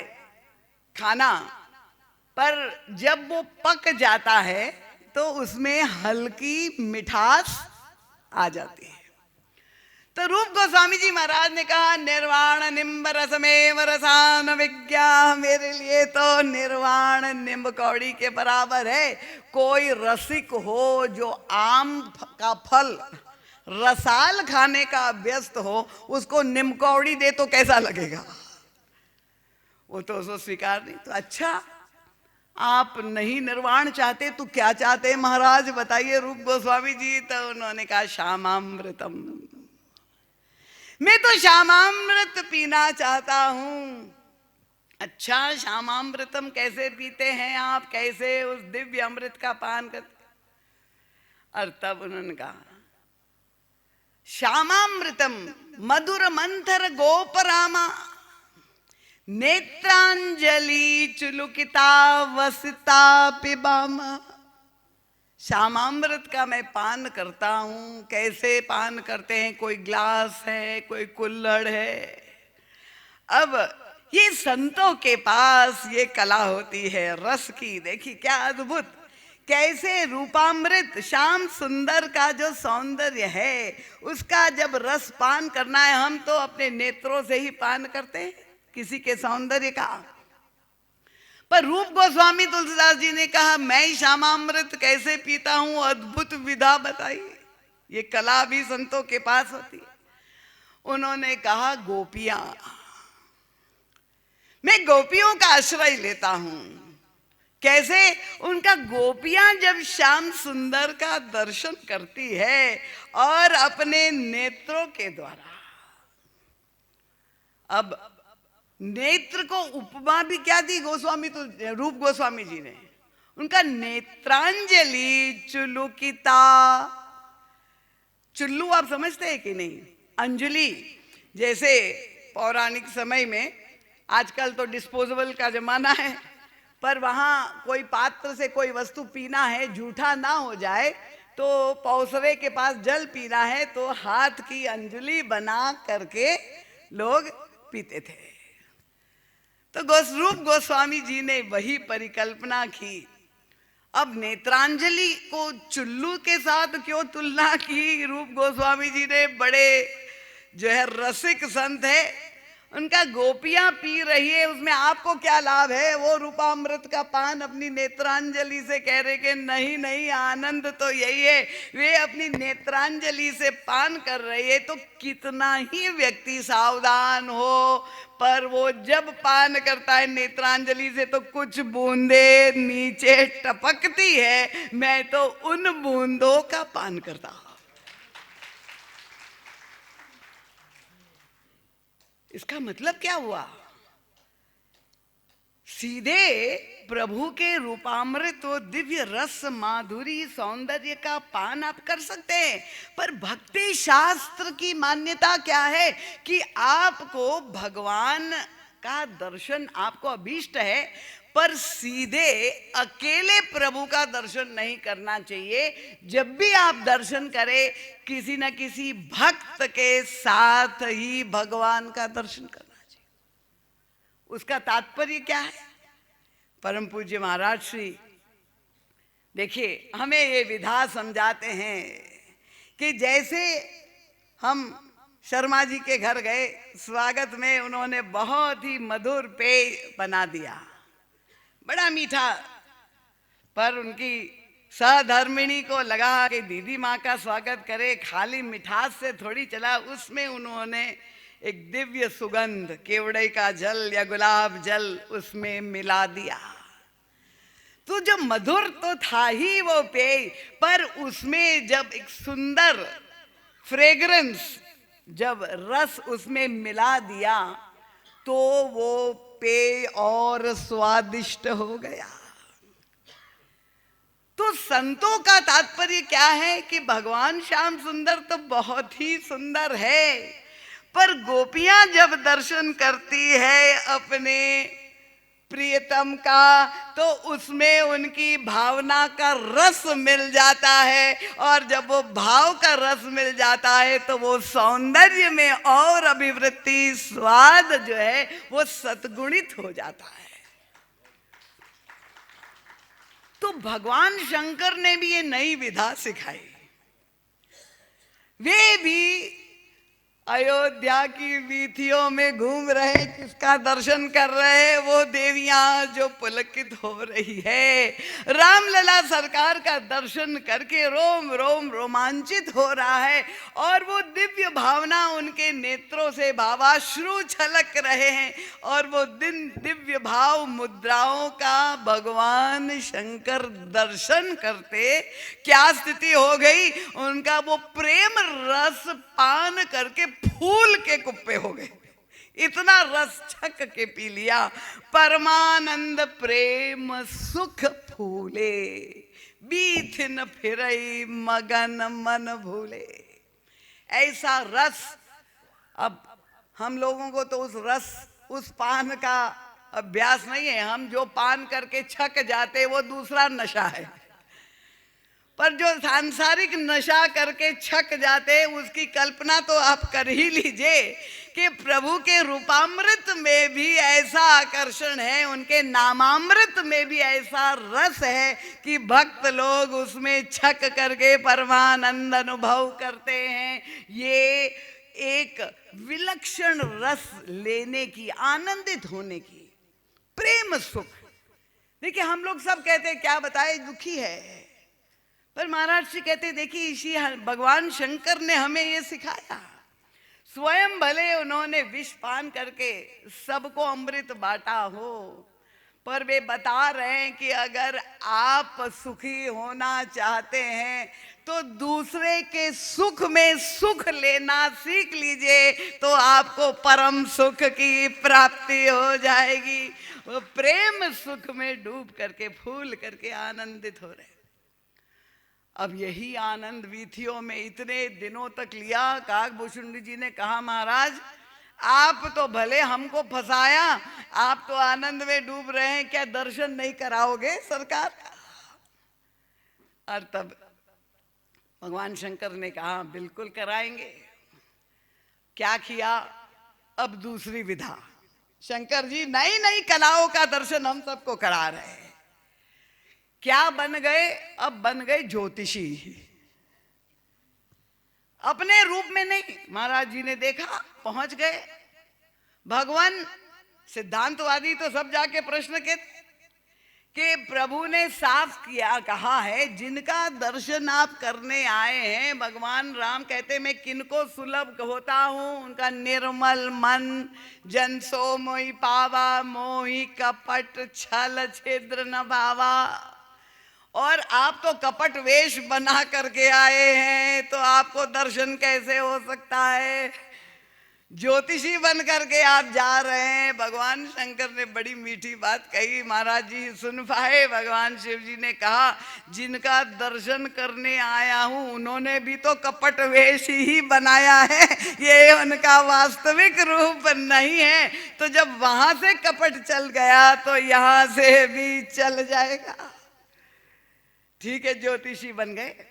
D: खाना, पर जब वो पक जाता है तो उसमें हल्की मिठास आ जाती है। तो रूप गोस्वामी जी महाराज ने कहा निर्वाण निम्ब रसमेव रसान विज्ञा, मेरे लिए तो निर्वाण निम्ब कौड़ी के बराबर है। कोई रसिक हो जो आम का फल रसाल खाने का व्यस्त हो, उसको निम्ब कौड़ी दे तो कैसा लगेगा? वो तो उसको स्वीकार नहीं। तो अच्छा, आप नहीं निर्वाण चाहते तो क्या चाहते महाराज बताइए रूप गोस्वामी जी? तो उन्होंने कहा श्यामामृतम, मैं तो श्यामामृत पीना चाहता हूं। अच्छा, श्यामामृतम कैसे पीते हैं आप, कैसे उस दिव्य अमृत का पान करते? और तब उन्होंने कहा श्यामामृतम मधुर मंथर गोपरामा नेत्रांजलि चुलुकिता वसिता पिबामा। श्यामामृत का मैं पान करता हूं। कैसे पान करते हैं? कोई ग्लास है, कोई कुल्हड़ है। अब ये संतों के पास ये कला होती है रस की। देखिए क्या अद्भुत, कैसे रूपामृत श्याम सुंदर का जो सौंदर्य है उसका जब रस पान करना है, हम तो अपने नेत्रों से ही पान करते हैं किसी के सौंदर्य का। पर रूप गोस्वामी तुलसीदास जी ने कहा मैं श्यामामृत कैसे पीता हूं, अद्भुत विधा बताई। ये कला भी संतों के पास होती है। उन्होंने कहा गोपियां, मैं गोपियों का आश्रय लेता हूं। कैसे? उनका गोपियां जब श्याम सुंदर का दर्शन करती है और अपने नेत्रों के द्वारा, अब नेत्र को उपमा भी क्या दी गोस्वामी तो रूप गोस्वामी जी ने? उनका नेत्रांजलि चुलुकिता। चुल्लू आप समझते हैं कि नहीं? अंजलि, जैसे पौराणिक समय में, आजकल तो डिस्पोजेबल का जमाना है, पर वहां कोई पात्र से कोई वस्तु पीना है, जूठा ना हो जाए, तो पौसरे के पास जल पीना है तो हाथ की अंजलि बना करके लोग पीते थे। तो रूप गोस्वामी जी ने वही परिकल्पना की। अब नेत्रांजलि को चुल्लू के साथ क्यों तुलना की रूप गोस्वामी जी ने? बड़े जो है रसिक संत है, उनका गोपियां पी रही है, उसमें आपको क्या लाभ है? वो रूपामृत का पान अपनी नेत्रांजलि से कह रहे कि नहीं नहीं, आनंद तो यही है। वे अपनी नेत्रांजलि से पान कर रही है, तो कितना ही व्यक्ति सावधान हो, पर वो जब पान करता है नेत्रांजलि से तो कुछ बूंदे नीचे टपकती है। मैं तो उन बूंदों का पान करता हूं। इसका मतलब क्या हुआ? सीधे प्रभु के रूपामृत व दिव्य रस माधुरी सौंदर्य का पान आप कर सकते हैं, पर भक्ति शास्त्र की मान्यता क्या है कि आपको भगवान का दर्शन आपको अभीष्ट है, पर सीधे अकेले प्रभु का दर्शन नहीं करना चाहिए। जब भी आप दर्शन करें, किसी न किसी भक्त के साथ ही भगवान का दर्शन करना चाहिए। उसका तात्पर्य क्या है? परम पूज्य महाराज श्री देखिए हमें ये विधा समझाते हैं कि जैसे हम शर्मा जी के घर गए, स्वागत में उन्होंने बहुत ही मधुर पेय बना दिया, बड़ा मीठा, पर उनकी सहधर्मिणी को लगा कि दीदी माँ का स्वागत करे, खाली मिठास से थोड़ी चला। उसमें उन्होंने एक दिव्य सुगंध, केवड़े का जल या गुलाब जल उसमें मिला दिया। तो जब मधुर तो था ही वो पेय, पर उसमें जब एक सुंदर फ्रेग्रेंस, जब रस उसमें मिला दिया तो वो पेय और स्वादिष्ट हो गया। तो संतों का तात्पर्य क्या है कि भगवान श्याम सुंदर तो बहुत ही सुंदर है, पर गोपियां जब दर्शन करती है अपने प्रियतम का, तो उसमें उनकी भावना का रस मिल जाता है, और जब वो भाव का रस मिल जाता है तो वो सौंदर्य में और अभिवृत्ति, स्वाद जो है वो सतगुणित हो जाता है। तो भगवान शंकर ने भी ये नई विधा सिखाई। वे भी अयोध्या की वीथियों में घूम रहे, किसका दर्शन कर रहे? वो देवियां जो पुलकित हो रही है। रामलला सरकार का दर्शन करके रोम रोम रोमांचित हो रहा है और वो दिव्य भावना उनके नेत्रों से भावाश्रु छलक रहे हैं और वो दिव्य भाव मुद्राओं का भगवान शंकर दर्शन करते क्या स्थिति हो गई उनका? वो प्रेम रस पान करके फूल के कुप्पे हो गए, इतना रस छक के पी लिया। परमानंद प्रेम सुख फूले, बीथिन फिरई मगन मन भूले। ऐसा रस, अब हम लोगों को तो उस पान का अभ्यास नहीं है। हम जो पान करके छक जाते वो दूसरा नशा है, पर जो सांसारिक नशा करके छक जाते उसकी कल्पना तो आप कर ही लीजिए कि प्रभु के रूपामृत में भी ऐसा आकर्षण है, उनके नामामृत में भी ऐसा रस है कि भक्त लोग उसमें छक करके परमानंद अनुभव करते हैं। ये एक विलक्षण रस लेने की, आनंदित होने की, प्रेम सुख। देखिए हम लोग सब कहते हैं क्या बताए, दुखी है, पर महाराज जी कहते देखिए इसी भगवान शंकर ने हमें ये सिखाया। स्वयं भले उन्होंने विष पान करके सबको अमृत बांटा हो, पर वे बता रहे हैं कि अगर आप सुखी होना चाहते हैं तो दूसरे के सुख में सुख लेना सीख लीजिए, तो आपको परम सुख की प्राप्ति हो जाएगी। वो प्रेम सुख में डूब करके फूल करके आनंदित हो रहे। अब यही आनंद वीथियों में इतने दिनों तक लिया। काकभूषुंडी जी ने कहा महाराज आप तो भले हमको फंसाया, आप तो आनंद में डूब रहे हैं, क्या दर्शन नहीं कराओगे सरकार का? और तब भगवान शंकर ने कहा बिल्कुल कराएंगे। क्या किया? अब दूसरी विधा, शंकर जी नई नई कलाओं का दर्शन हम सबको करा रहे हैं। क्या बन गए? अब बन गए ज्योतिषी। अपने रूप में नहीं, महाराज जी ने देखा, पहुंच गए। भगवान सिद्धांतवादी तो सब जाके प्रश्न के कि प्रभु ने साफ किया, कहा है जिनका दर्शन आप करने आए हैं, भगवान राम कहते मैं किनको सुलभ होता हूं, उनका निर्मल मन, जन सो मोहि पावा, मोहि कपट छल छिद्र न भावा। और आप तो कपट वेश बना करके आए हैं, तो आपको दर्शन कैसे हो सकता है? ज्योतिषी बन करके आप जा रहे हैं। भगवान शंकर ने बड़ी मीठी बात कही, महाराज जी सुन पाए। भगवान शिव जी ने कहा जिनका दर्शन करने आया हूं उन्होंने भी तो कपट वेश ही बनाया है, ये उनका वास्तविक रूप नहीं है। तो जब वहां से कपट चल गया तो यहां से भी चल जाएगा। ठीक है, ज्योतिषी बन गए।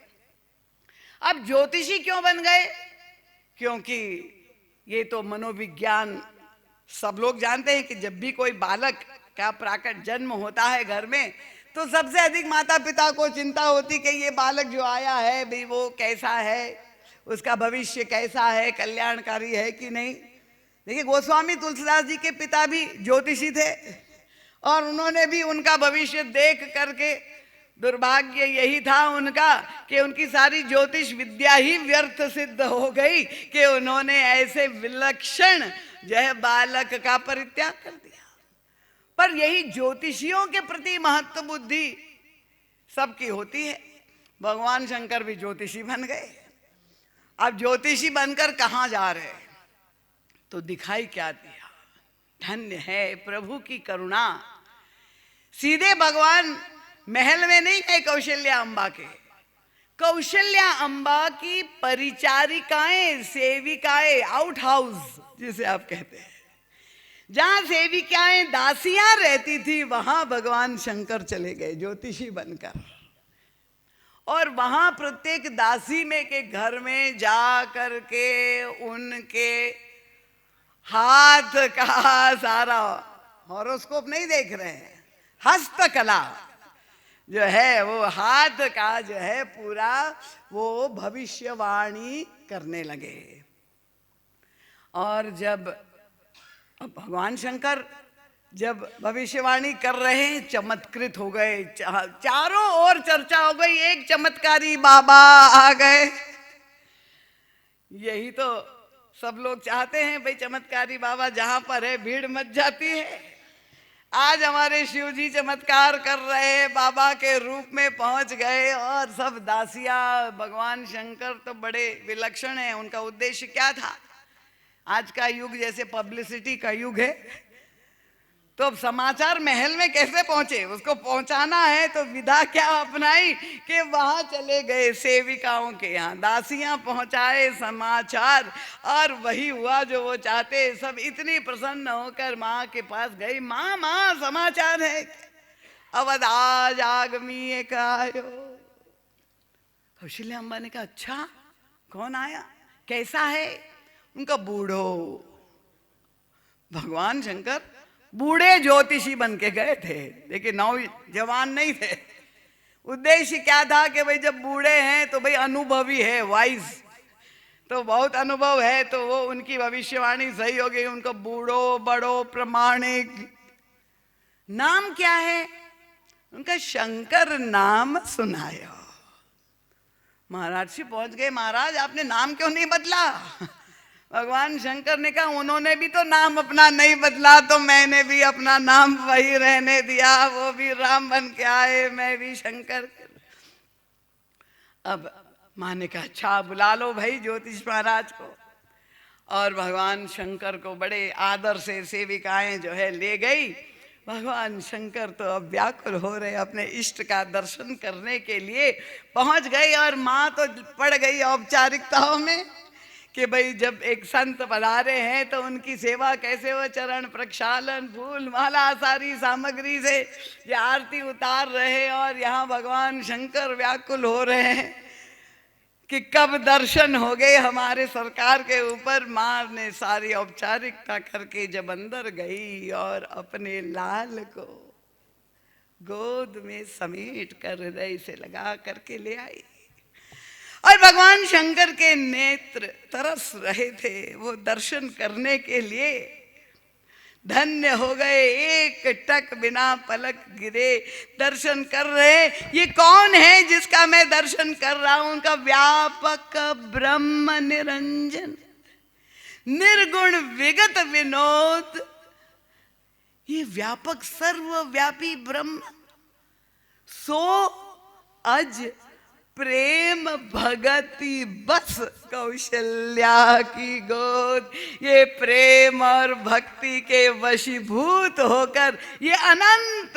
D: अब ज्योतिषी क्यों बन गए? क्योंकि ये तो मनोविज्ञान सब लोग जानते हैं कि जब भी कोई बालक का प्राकट जन्म होता है घर में, तो सबसे अधिक माता पिता को चिंता होती कि ये बालक जो आया है भाई वो कैसा है, उसका भविष्य कैसा है, कल्याणकारी है कि नहीं। देखिए गोस्वामी तुलसीदास जी के पिता भी ज्योतिषी थे और उन्होंने भी उनका भविष्य देख करके, दुर्भाग्य यही था उनका कि उनकी सारी ज्योतिष विद्या ही व्यर्थ सिद्ध हो गई कि उन्होंने ऐसे विलक्षण जो है बालक का परित्याग कर दिया। पर यही ज्योतिषियों के प्रति महत्व बुद्धि सबकी होती है। भगवान शंकर भी ज्योतिषी बन गए। अब ज्योतिषी बनकर कहाँ जा रहे? तो दिखाई क्या दिया? धन्य है प्रभु की करुणा। सीधे भगवान महल में नहीं है कौशल्या अम्बा के, कौशल्या अम्बा की परिचारिकाएं, सेविकाएं, आउट हाउस जिसे आप कहते हैं, जहां सेविकाएं दासियां रहती थी, वहां भगवान शंकर चले गए ज्योतिषी बनकर। और वहां प्रत्येक दासी में के घर में जा करके उनके हाथ का सारा हॉरोस्कोप नहीं देख रहे हैं, हस्तकला, जो है वो हाथ का जो है पूरा वो भविष्यवाणी करने लगे। और जब भगवान शंकर जब भविष्यवाणी कर रहे हैं, चमत्कृत हो गए, चारों ओर चर्चा हो गई, एक चमत्कारी बाबा आ गए। यही तो सब लोग चाहते हैं भाई, चमत्कारी बाबा जहां पर है भीड़ मच जाती है। आज हमारे शिव जी चमत्कार कर रहे हैं, बाबा के रूप में पहुंच गए और सब दासियां। भगवान शंकर तो बड़े विलक्षण हैं। उनका उद्देश्य क्या था? आज का युग जैसे पब्लिसिटी का युग है, तो अब समाचार महल में कैसे पहुंचे, उसको पहुंचाना है तो विधा क्या अपनाई कि वहां चले गए सेविकाओं के यहाँ, दासियां पहुंचाए समाचार, और वही हुआ जो वो चाहते। सब इतनी प्रसन्न होकर माँ के पास गई, माँ माँ समाचार है, अवध आज आगमी आयो। कौशल्या अम्बा ने कहा अच्छा कौन आया, कैसा है? उनका बूढ़ो। भगवान शंकर बूढ़े ज्योतिषी बन के गए थे, लेकिन नौजवान नहीं थे। उद्देश्य क्या था कि भाई जब बूढ़े हैं तो भाई अनुभवी है, वाइज, तो बहुत अनुभव है, तो वो उनकी भविष्यवाणी सही हो गई। उनको बूढ़ो बड़ो प्रमाणिक। नाम क्या है उनका? शंकर नाम सुनायो। महाराज से पहुंच गए, महाराज आपने नाम क्यों नहीं बदला? भगवान शंकर ने कहा उन्होंने भी तो नाम अपना नहीं बदला, तो मैंने भी अपना नाम वही रहने दिया। वो भी राम बन के आए, मैं भी शंकर। अब माँ ने कहा अच्छा बुला लो भाई ज्योतिष महाराज को। और भगवान शंकर को बड़े आदर से सेविकाएं जो है ले गई। भगवान शंकर तो अब व्याकुल हो रहे, अपने इष्ट का दर्शन करने के लिए पहुंच गई। और माँ तो पड़ गई औपचारिकताओं में कि भाई जब एक संत पधारे हैं तो उनकी सेवा कैसे हो, चरण प्रक्षालन, फूल माला सारी सामग्री से ये आरती उतार रहे। और यहाँ भगवान शंकर व्याकुल हो रहे हैं कि कब दर्शन हो गए हमारे सरकार के ऊपर। माँ ने सारी औपचारिकता करके जब अंदर गई और अपने लाल को गोद में समेट कर हृदय से लगा करके ले आई। और भगवान शंकर के नेत्र तरस रहे थे वो दर्शन करने के लिए। धन्य हो गए, एक टक बिना पलक गिरे दर्शन कर रहे। ये कौन है जिसका मैं दर्शन कर रहा हूं? उनका व्यापक ब्रह्म निरंजन, निर्गुण विगत विनोद, ये व्यापक सर्वव्यापी ब्रह्म। सो अज प्रेम भगति बस कौशल्या की गोद। ये प्रेम और भक्ति के वशीभूत होकर ये अनंत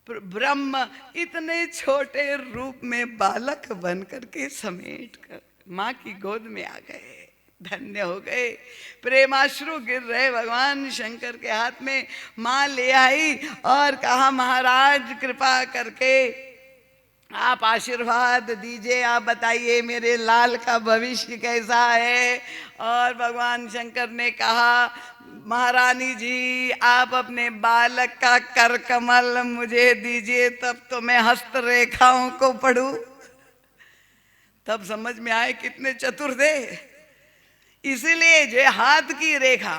D: ब्रह्म इतने छोटे रूप में बालक बन करके समेट कर माँ की गोद में आ गए। धन्य हो गए, प्रेमाश्रु गिर रहे भगवान शंकर के हाथ में। माँ ले आई और कहा महाराज कृपा करके आप आशीर्वाद दीजिए, आप बताइए मेरे लाल का भविष्य कैसा है। और भगवान शंकर ने कहा महारानी जी आप अपने बालक का कर कमल मुझे दीजिए, तब तो मैं हस्त रेखाओं को पढ़ूं। तब समझ में आए कितने चतुर थे। इसीलिए जो हाथ की रेखा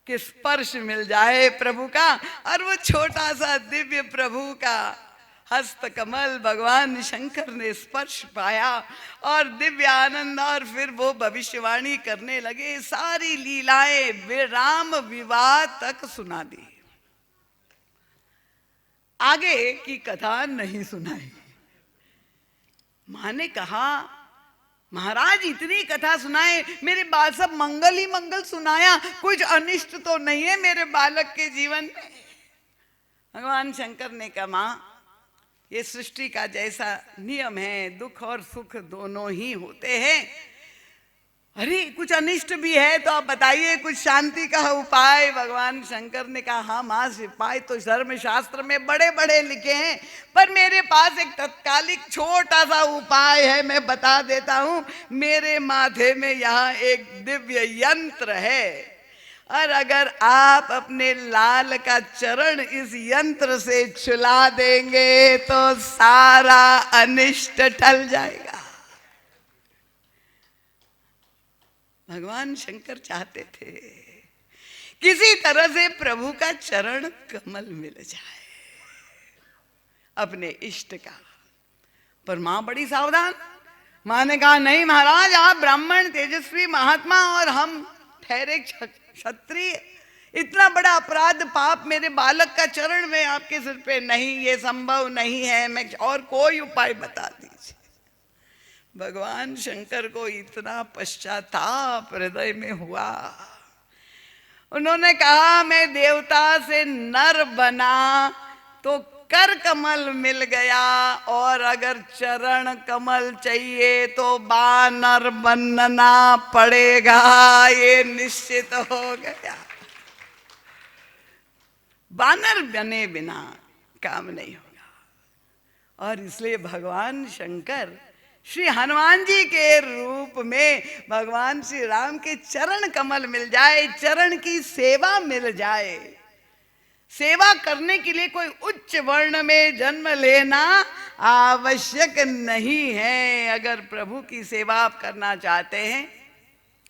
D: कि स्पर्श मिल जाए प्रभु का, और वो छोटा सा दिव्य प्रभु का हस्त कमल भगवान शंकर ने स्पर्श पाया और दिव्य आनंद। और फिर वो भविष्यवाणी करने लगे, सारी लीलाएं राम विवाह तक सुना दी, आगे की कथा नहीं सुनाई। माँ ने कहा महाराज इतनी कथा सुनाए, मेरे बाल सब मंगल ही मंगल सुनाया, कुछ अनिष्ट तो नहीं है मेरे बालक के जीवन में। भगवान शंकर ने कहा माँ ये सृष्टि का जैसा नियम है, दुख और सुख दोनों ही होते हैं। अरे कुछ अनिष्ट भी है तो आप बताइए कुछ शांति का उपाय। भगवान शंकर ने कहा हाँ माँ उपाय तो धर्म शास्त्र में बड़े बड़े लिखे हैं, पर मेरे पास एक तत्कालिक छोटा सा उपाय है, मैं बता देता हूँ। मेरे माथे में यहाँ एक दिव्य यंत्र है और अगर आप अपने लाल का चरण इस यंत्र से छुला देंगे तो सारा अनिष्ट टल जाएगा। भगवान शंकर चाहते थे किसी तरह से प्रभु का चरण कमल मिल जाए अपने इष्ट का। पर मां बड़ी सावधान। मां ने कहा नहीं महाराज, आप ब्राह्मण तेजस्वी महात्मा और हम ठहरे क्षत्रिय, इतना बड़ा अपराध पाप मेरे बालक का चरण में आपके सिर पे नहीं, ये संभव नहीं है, मैं और कोई उपाय बता दीजिए। भगवान शंकर को इतना पश्चाताप हृदय में हुआ। उन्होंने कहा मैं देवता से नर बना तो कर कमल मिल गया, और अगर चरण कमल चाहिए तो बानर बनना पड़ेगा, ये निश्चित हो गया। बानर बने बिना काम नहीं होगा। और इसलिए भगवान शंकर श्री हनुमान जी के रूप में भगवान श्री राम के चरण कमल मिल जाए, चरण की सेवा मिल जाए। सेवा करने के लिए कोई उच्च वर्ण में जन्म लेना आवश्यक नहीं है। अगर प्रभु की सेवा आप करना चाहते हैं,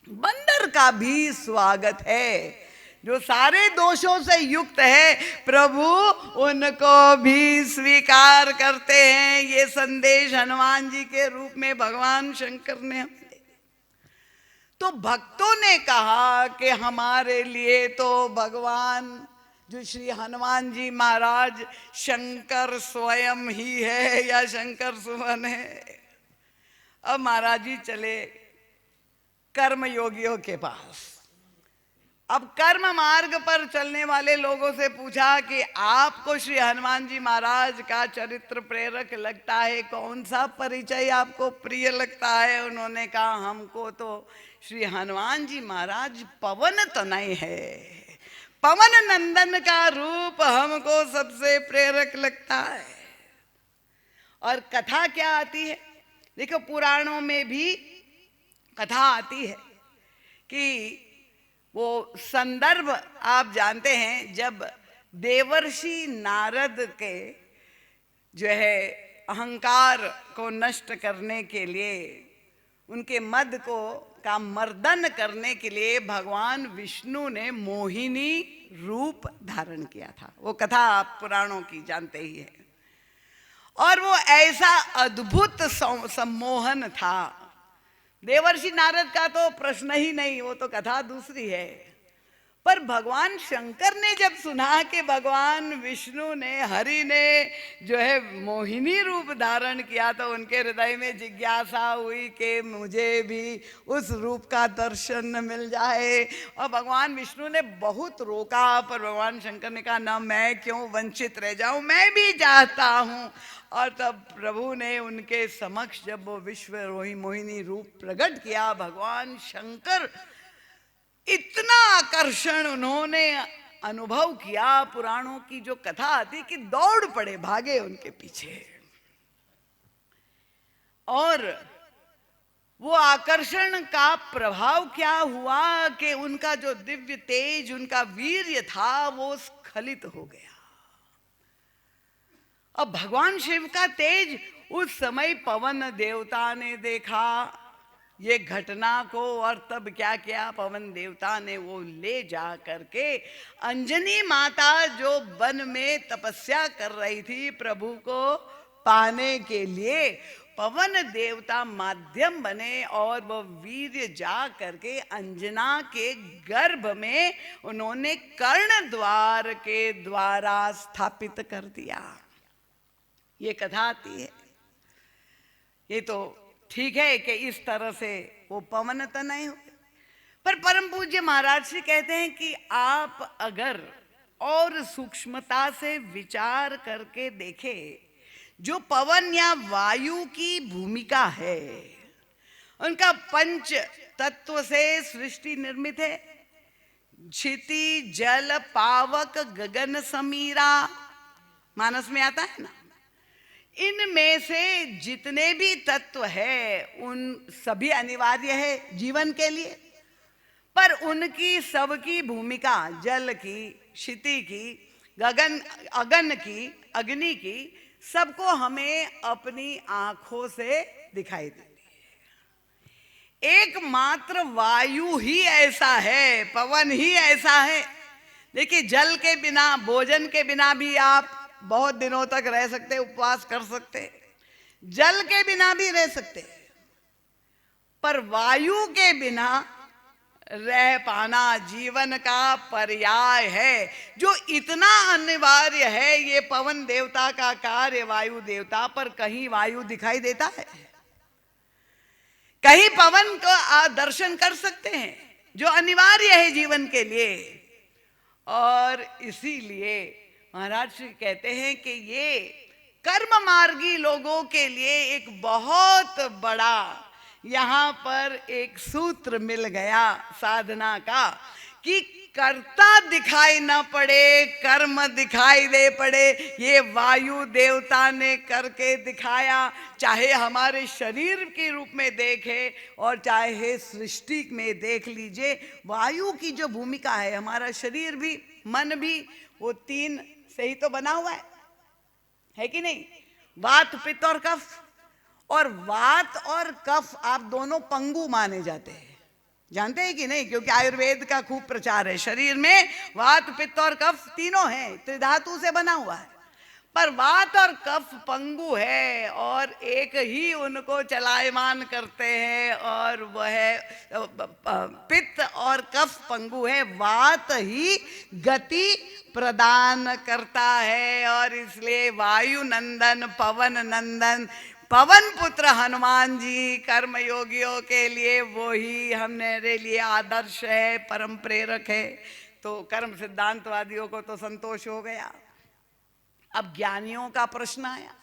D: बंदर का भी स्वागत है। जो सारे दोषों से युक्त है, प्रभु उनको भी स्वीकार करते हैं। ये संदेश हनुमान जी के रूप में भगवान शंकर ने हमें दे दिया। तो भक्तों ने कहा कि हमारे लिए तो भगवान जो श्री हनुमान जी महाराज शंकर स्वयं ही है या शंकर सुमन है। अब महाराज जी चले कर्म योगियों के पास। अब कर्म मार्ग पर चलने वाले लोगों से पूछा कि आपको श्री हनुमान जी महाराज का चरित्र प्रेरक लगता है, कौन सा परिचय आपको प्रिय लगता है? उन्होंने कहा हमको तो श्री हनुमान जी महाराज पवन तनय है, पवन नंदन का रूप हमको सबसे प्रेरक लगता है। और कथा क्या आती है? देखो पुराणों में भी कथा आती है कि वो संदर्भ आप जानते हैं, जब देवर्षि नारद के जो है अहंकार को नष्ट करने के लिए, उनके मद को का मर्दन करने के लिए भगवान विष्णु ने मोहिनी रूप धारण किया था। वो कथा आप पुराणों की जानते ही है। और वो ऐसा अद्भुत सम्मोहन था, देवर्षि नारद का तो प्रश्न ही नहीं, वो तो कथा दूसरी है। पर भगवान शंकर ने जब सुना कि भगवान विष्णु ने, हरि ने जो है मोहिनी रूप धारण किया, तो उनके हृदय में जिज्ञासा हुई कि मुझे भी उस रूप का दर्शन मिल जाए। और भगवान विष्णु ने बहुत रोका, पर भगवान शंकर ने कहा ना, मैं क्यों वंचित रह जाऊं, मैं भी चाहता हूं। और तब प्रभु ने उनके समक्ष जब वो विश्व मोहिनी रूप प्रकट किया, भगवान शंकर इतना आकर्षण उन्होंने अनुभव किया। पुराणों की जो कथा आती कि दौड़ पड़े, भागे उनके पीछे। और वो आकर्षण का प्रभाव क्या हुआ कि उनका जो दिव्य तेज, उनका वीर्य था, वो स्खलित हो गया। अब भगवान शिव का तेज उस समय पवन देवता ने देखा ये घटना को, और तब क्या किया, पवन देवता ने वो ले जा करके अंजनी माता जो वन में तपस्या कर रही थी प्रभु को पाने के लिए, पवन देवता माध्यम बने और वो वीर्य जा करके अंजना के गर्भ में उन्होंने कर्ण द्वार के द्वारा स्थापित कर दिया। ये कथा आती है। ये तो ठीक है कि इस तरह से वो पवन तनय हो, पर परम पूज्य महाराज श्री कहते हैं कि आप अगर और सूक्ष्मता से विचार करके देखें, जो पवन या वायु की भूमिका है, उनका पंच तत्व से सृष्टि निर्मित है। क्षिति जल पावक गगन समीरा, मानस में आता है ना। इनमें से जितने भी तत्व है उन सभी अनिवार्य है जीवन के लिए, पर उनकी सबकी भूमिका जल की, क्षिति की, गगन अगन की, अग्नि की, सबको हमें अपनी आंखों से दिखाई देती है। एकमात्र वायु ही ऐसा है, पवन ही ऐसा है। देखिए, जल के बिना, भोजन के बिना भी आप बहुत दिनों तक रह सकते, उपवास कर सकते, जल के बिना भी रह सकते, पर वायु के बिना रह पाना जीवन का पर्याय है, जो इतना अनिवार्य है। ये पवन देवता का कार्य, वायु देवता, पर कहीं वायु दिखाई देता है? कहीं पवन को दर्शन कर सकते हैं, जो अनिवार्य है जीवन के लिए। और इसीलिए महाराज श्री कहते हैं कि ये कर्म मार्गी लोगों के लिए एक बहुत बड़ा यहाँ पर एक सूत्र मिल गया साधना का, कि कर्ता दिखाई न पड़े, कर्म दिखाई दे पड़े। ये वायु देवता ने करके दिखाया, चाहे हमारे शरीर के रूप में देखे और चाहे सृष्टि में देख लीजिए। वायु की जो भूमिका है, हमारा शरीर भी, मन भी, वो तीन से ही तो बना हुआ है कि नहीं? वात, पित्त और कफ। और वात और कफ आप दोनों पंगु माने जाते हैं, जानते हैं कि नहीं? क्योंकि आयुर्वेद का खूब प्रचार है। शरीर में वात, पित्त और कफ तीनों हैं, त्रिधातु से बना हुआ है। पर वात और कफ पंगु है, और एक ही उनको चलायमान करते हैं, और वह पित्त और कफ पंगु है। वात ही गति प्रदान करता है, और इसलिए वायु नंदन, पवन नंदन, पवन पुत्र हनुमान जी कर्म योगियों के लिए वो ही हमारे लिए आदर्श है, परम प्रेरक है। तो कर्म सिद्धांतवादियों को तो संतोष हो गया। अब ज्ञानियों का प्रश्न आया।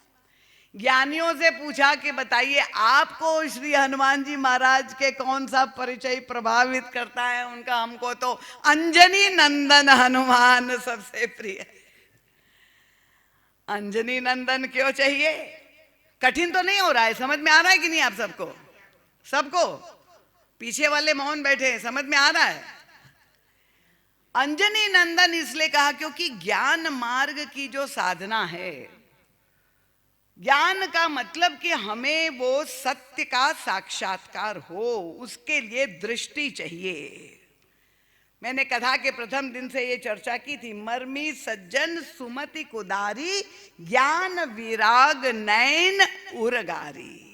D: ज्ञानियों से पूछा कि बताइए, आपको श्री हनुमान जी महाराज के कौन सा परिचय प्रभावित करता है? उनका, हमको तो अंजनी नंदन हनुमान सबसे प्रिय है। अंजनी नंदन क्यों चाहिए? कठिन तो नहीं हो रहा है? समझ में आ रहा है कि नहीं आप सबको? सबको? पीछे वाले मौन बैठे हैं, समझ में आ रहा है? अंजनी नंदन इसलिए कहा क्योंकि ज्ञान मार्ग की जो साधना है, ज्ञान का मतलब कि हमें वो सत्य का साक्षात्कार हो, उसके लिए दृष्टि चाहिए। मैंने कथा के प्रथम दिन से ये चर्चा की थी। मर्मी सज्जन सुमति कुदारी, ज्ञान विराग नैन उरगारी।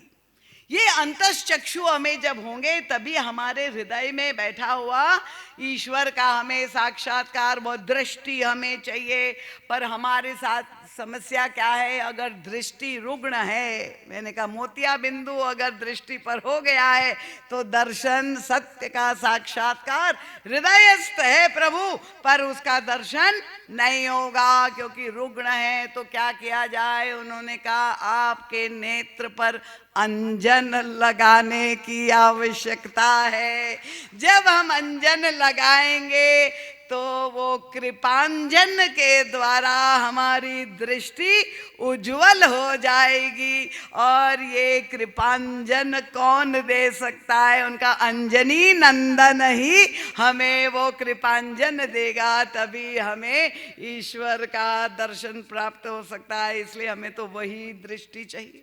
D: ये अंतश्चक्षु हमें जब होंगे, तभी हमारे हृदय में बैठा हुआ ईश्वर का हमें साक्षात्कार, वो दृष्टि हमें चाहिए। पर हमारे साथ समस्या क्या है? अगर दृष्टि रुग्ण है, मैंने कहा मोतिया बिंदु अगर दृष्टि पर हो गया है, तो दर्शन, सत्य का साक्षात्कार हृदयस्थ है प्रभु, पर उसका दर्शन नहीं होगा क्योंकि रुग्ण है। तो क्या किया जाए? उन्होंने कहा आपके नेत्र पर अंजन लगाने की आवश्यकता है। जब हम अंजन लगाएंगे तो वो कृपांजन के द्वारा हमारी दृष्टि उज्जवल हो जाएगी। और ये कृपांजन कौन दे सकता है? उनका अंजनी नंदन ही हमें वो कृपांजन देगा, तभी हमें ईश्वर का दर्शन प्राप्त हो सकता है। इसलिए हमें तो वही दृष्टि चाहिए।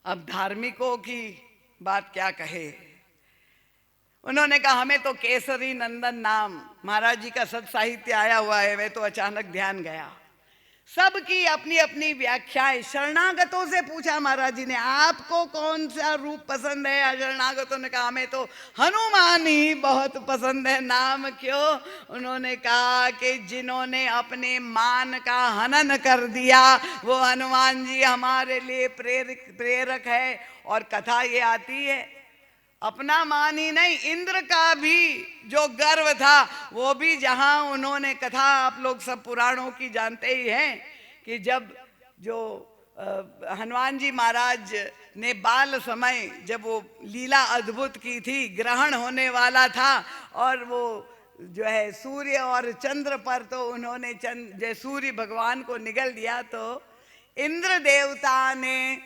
D: अब धार्मिकों की बात क्या कहे? उन्होंने कहा हमें तो केसरी नंदन नाम, महाराज जी का सत साहित्य आया हुआ है, वे तो अचानक ध्यान गया। सबकी अपनी अपनी व्याख्याएं। शरणागतों से पूछा महाराज जी ने, आपको कौन सा रूप पसंद है? शरणागतों ने कहा हमें तो हनुमान ही बहुत पसंद है। नाम क्यों? उन्होंने कहा कि जिन्होंने अपने मान का हनन कर दिया, वो हनुमान जी हमारे लिए प्रेरक है। और कथा ये आती है, अपना मान ही नहीं, इंद्र का भी जो गर्व था, वो भी जहां उन्होंने कथा, आप लोग सब पुराणों की जानते ही हैं कि जब जो हनुमान जी महाराज ने बाल समय जब वो लीला अद्भुत की थी, ग्रहण होने वाला था, और वो जो है सूर्य और चंद्र पर तो उन्होंने जो सूर्य भगवान को निगल दिया, तो इंद्र देवता ने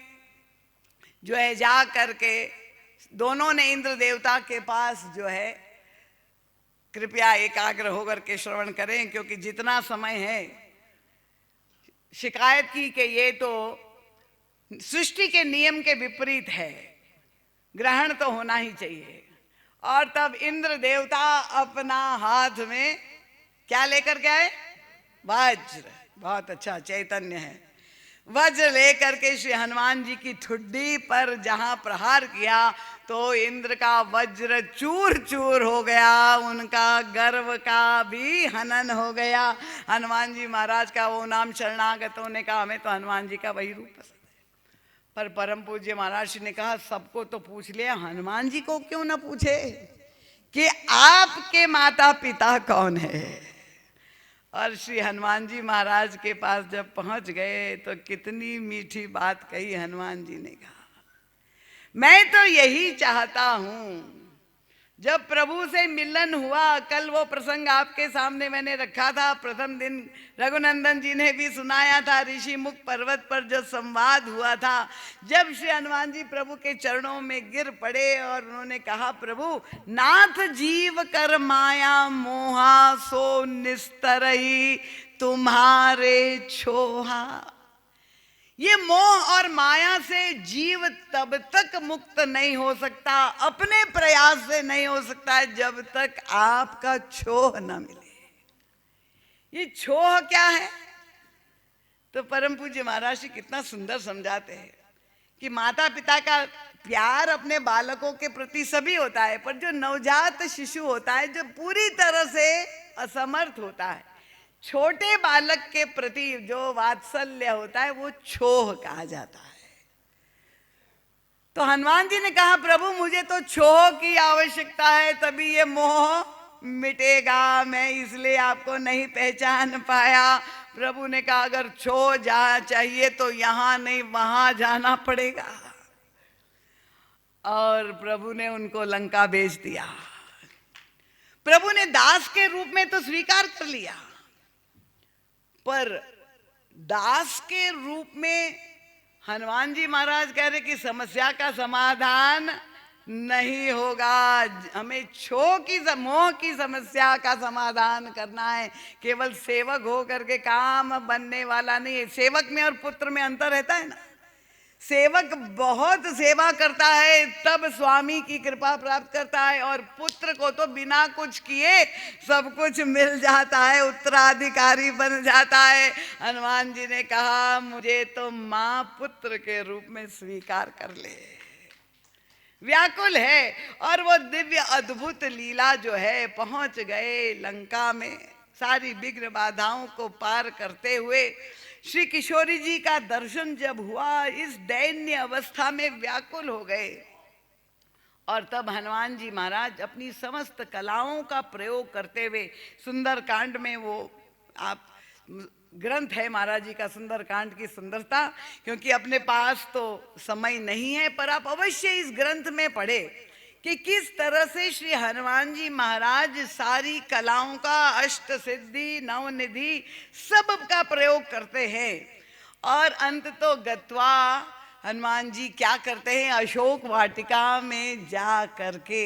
D: जो है जा करके दोनों ने इंद्र देवता के पास जो है, कृपया एकाग्र होकर के श्रवण करें, क्योंकि जितना समय है, शिकायत की कि ये तो सृष्टि के नियम के विपरीत है, ग्रहण तो होना ही चाहिए। और तब इंद्र देवता अपना हाथ में क्या लेकर के आए? वज्र। बहुत अच्छा, चैतन्य है। वज्र लेकर के श्री हनुमान जी की ठुड्डी पर जहां प्रहार किया तो इंद्र का वज्र चूर चूर हो गया, उनका गर्व का भी हनन हो गया। हनुमान जी महाराज का वो नाम शरणागतों ने कहा हमें तो हनुमान जी का वही रूप पसंद है। पर परम पूज्य महाराज जी ने कहा सबको तो पूछ लिया, हनुमान जी को क्यों ना पूछे कि आपके माता पिता कौन है। और श्री हनुमान जी महाराज के पास जब पहुंच गए तो कितनी मीठी बात कही हनुमान जी ने कहा, मैं तो यही चाहता हूं, जब प्रभु से मिलन हुआ, कल वो प्रसंग आपके सामने मैंने रखा था, प्रथम दिन रघुनंदन जी ने भी सुनाया था, ऋषि मुख पर्वत पर जो संवाद हुआ था, जब श्री हनुमान जी प्रभु के चरणों में गिर पड़े और उन्होंने कहा, प्रभु नाथ जीव कर माया मोहा सो निस्तरई तुम्हारे छोहा। ये मोह और माया से जीव तब तक मुक्त नहीं हो सकता, अपने प्रयास से नहीं हो सकता जब तक आपका छोह न मिले। ये छोह क्या है? तो परम पूज्य महाराज जी कितना सुंदर समझाते हैं कि माता पिता का प्यार अपने बालकों के प्रति सभी होता है, पर जो नवजात शिशु होता है, जो पूरी तरह से असमर्थ होता है, छोटे बालक के प्रति जो वात्सल्य होता है वो छोह कहा जाता है। तो हनुमान जी ने कहा, प्रभु मुझे तो छोह की आवश्यकता है, तभी ये मोह मिटेगा, मैं इसलिए आपको नहीं पहचान पाया। प्रभु ने कहा अगर छोह जा चाहिए तो यहां नहीं वहां जाना पड़ेगा। और प्रभु ने उनको लंका भेज दिया। प्रभु ने दास के रूप में तो स्वीकार कर लिया, पर दास के रूप में हनुमान जी महाराज कह रहे कि समस्या का समाधान नहीं होगा, हमें मोह की समस्या का समाधान करना है। केवल सेवक हो करके काम बनने वाला नहीं है। सेवक में और पुत्र में अंतर रहता है ना। सेवक बहुत सेवा करता है तब स्वामी की कृपा प्राप्त करता है, और पुत्र को तो बिना कुछ किए सब कुछ मिल जाता है, उत्तराधिकारी बन जाता है। हनुमान जी ने कहा मुझे तो मां पुत्र के रूप में स्वीकार कर ले। व्याकुल है। और वो दिव्य अद्भुत लीला जो है, पहुंच गए लंका में, सारी विघ्न बाधाओं को पार करते हुए श्री किशोरी जी का दर्शन जब हुआ, इस दैन्य अवस्था में व्याकुल हो गए। और तब हनुमान जी महाराज अपनी समस्त कलाओं का प्रयोग करते हुए, सुंदर कांड में वो आप ग्रंथ है महाराज जी का सुंदर कांड की सुंदरता, क्योंकि अपने पास तो समय नहीं है, पर आप अवश्य इस ग्रंथ में पढ़े कि किस तरह से श्री हनुमान जी महाराज सारी कलाओं का, अष्ट सिद्धि नवनिधि सब का प्रयोग करते हैं। और अंत तो गत्वा हनुमान जी क्या करते हैं, अशोक वाटिका में जा करके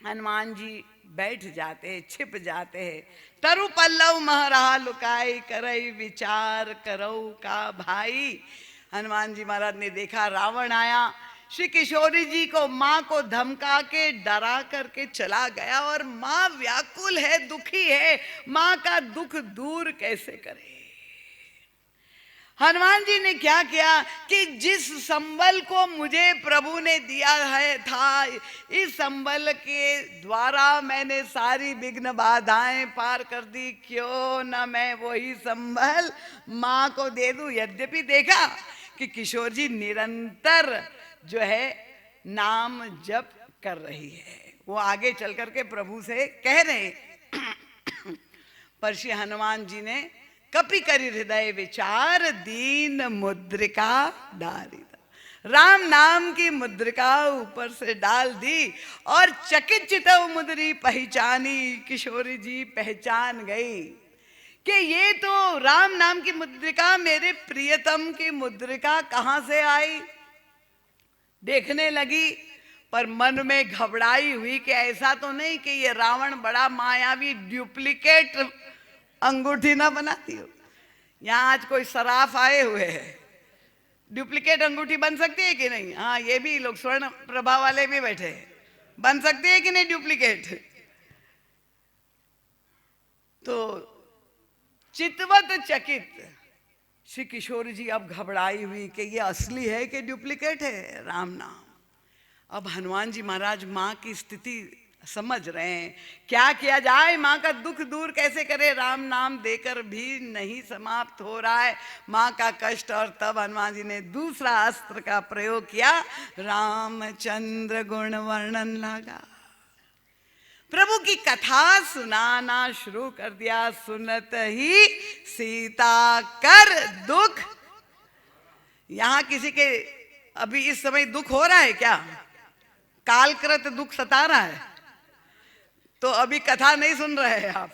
D: हनुमान जी बैठ जाते हैं, छिप जाते हैं। तरु पल्लव महरहा लुकाई करई विचार करौ का भाई। हनुमान जी महाराज ने देखा रावण आया, श्री किशोरी जी को, माँ को धमका के डरा करके चला गया, और माँ व्याकुल है, दुखी है, माँ का दुख दूर कैसे करे। हनुमान जी ने क्या किया कि जिस संबल को मुझे प्रभु ने दिया है था, इस संबल के द्वारा मैंने सारी विघ्न बाधाएं पार कर दी, क्यों न मैं वही संबल माँ को दे दूं। यद्यपि देखा कि किशोर जी निरंतर जो है नाम जप कर रही है, वो आगे चल करके प्रभु से कह रहे पर श्री हनुमान जी ने कपि करि हृदय विचार दीन मुद्रिका डारी, राम नाम की मुद्रिका ऊपर से डाल दी और चकित चितव मुद्री पहचानी। किशोरी जी पहचान गई कि ये तो राम नाम की मुद्रिका, मेरे प्रियतम की मुद्रिका कहां से आई। देखने लगी पर मन में घबराई हुई कि ऐसा तो नहीं कि ये रावण बड़ा मायावी डुप्लीकेट अंगूठी ना बनाती हो। यहाँ आज कोई सराफ आए हुए हैं, डुप्लीकेट अंगूठी बन सकती है कि नहीं? हाँ, ये भी लोग स्वर्ण प्रभा वाले भी बैठे हैं, बन सकती है कि नहीं डुप्लीकेट? तो चितवत चकित श्री किशोर जी अब घबराई हुई कि ये असली है कि डुप्लीकेट है राम नाम। अब हनुमान जी महाराज माँ की स्थिति समझ रहे हैं, क्या किया जाए, माँ का दुख दूर कैसे करे। राम नाम देकर भी नहीं समाप्त हो रहा है माँ का कष्ट। और तब हनुमान जी ने दूसरा अस्त्र का प्रयोग किया, रामचंद्र गुण वर्णन लगा, प्रभु की कथा सुनाना शुरू कर दिया। सुनत ही सीता कर दुख। यहां किसी के अभी इस समय दुख हो रहा है क्या? कालकृत दुख सता रहा है तो अभी कथा नहीं सुन रहे हैं आप।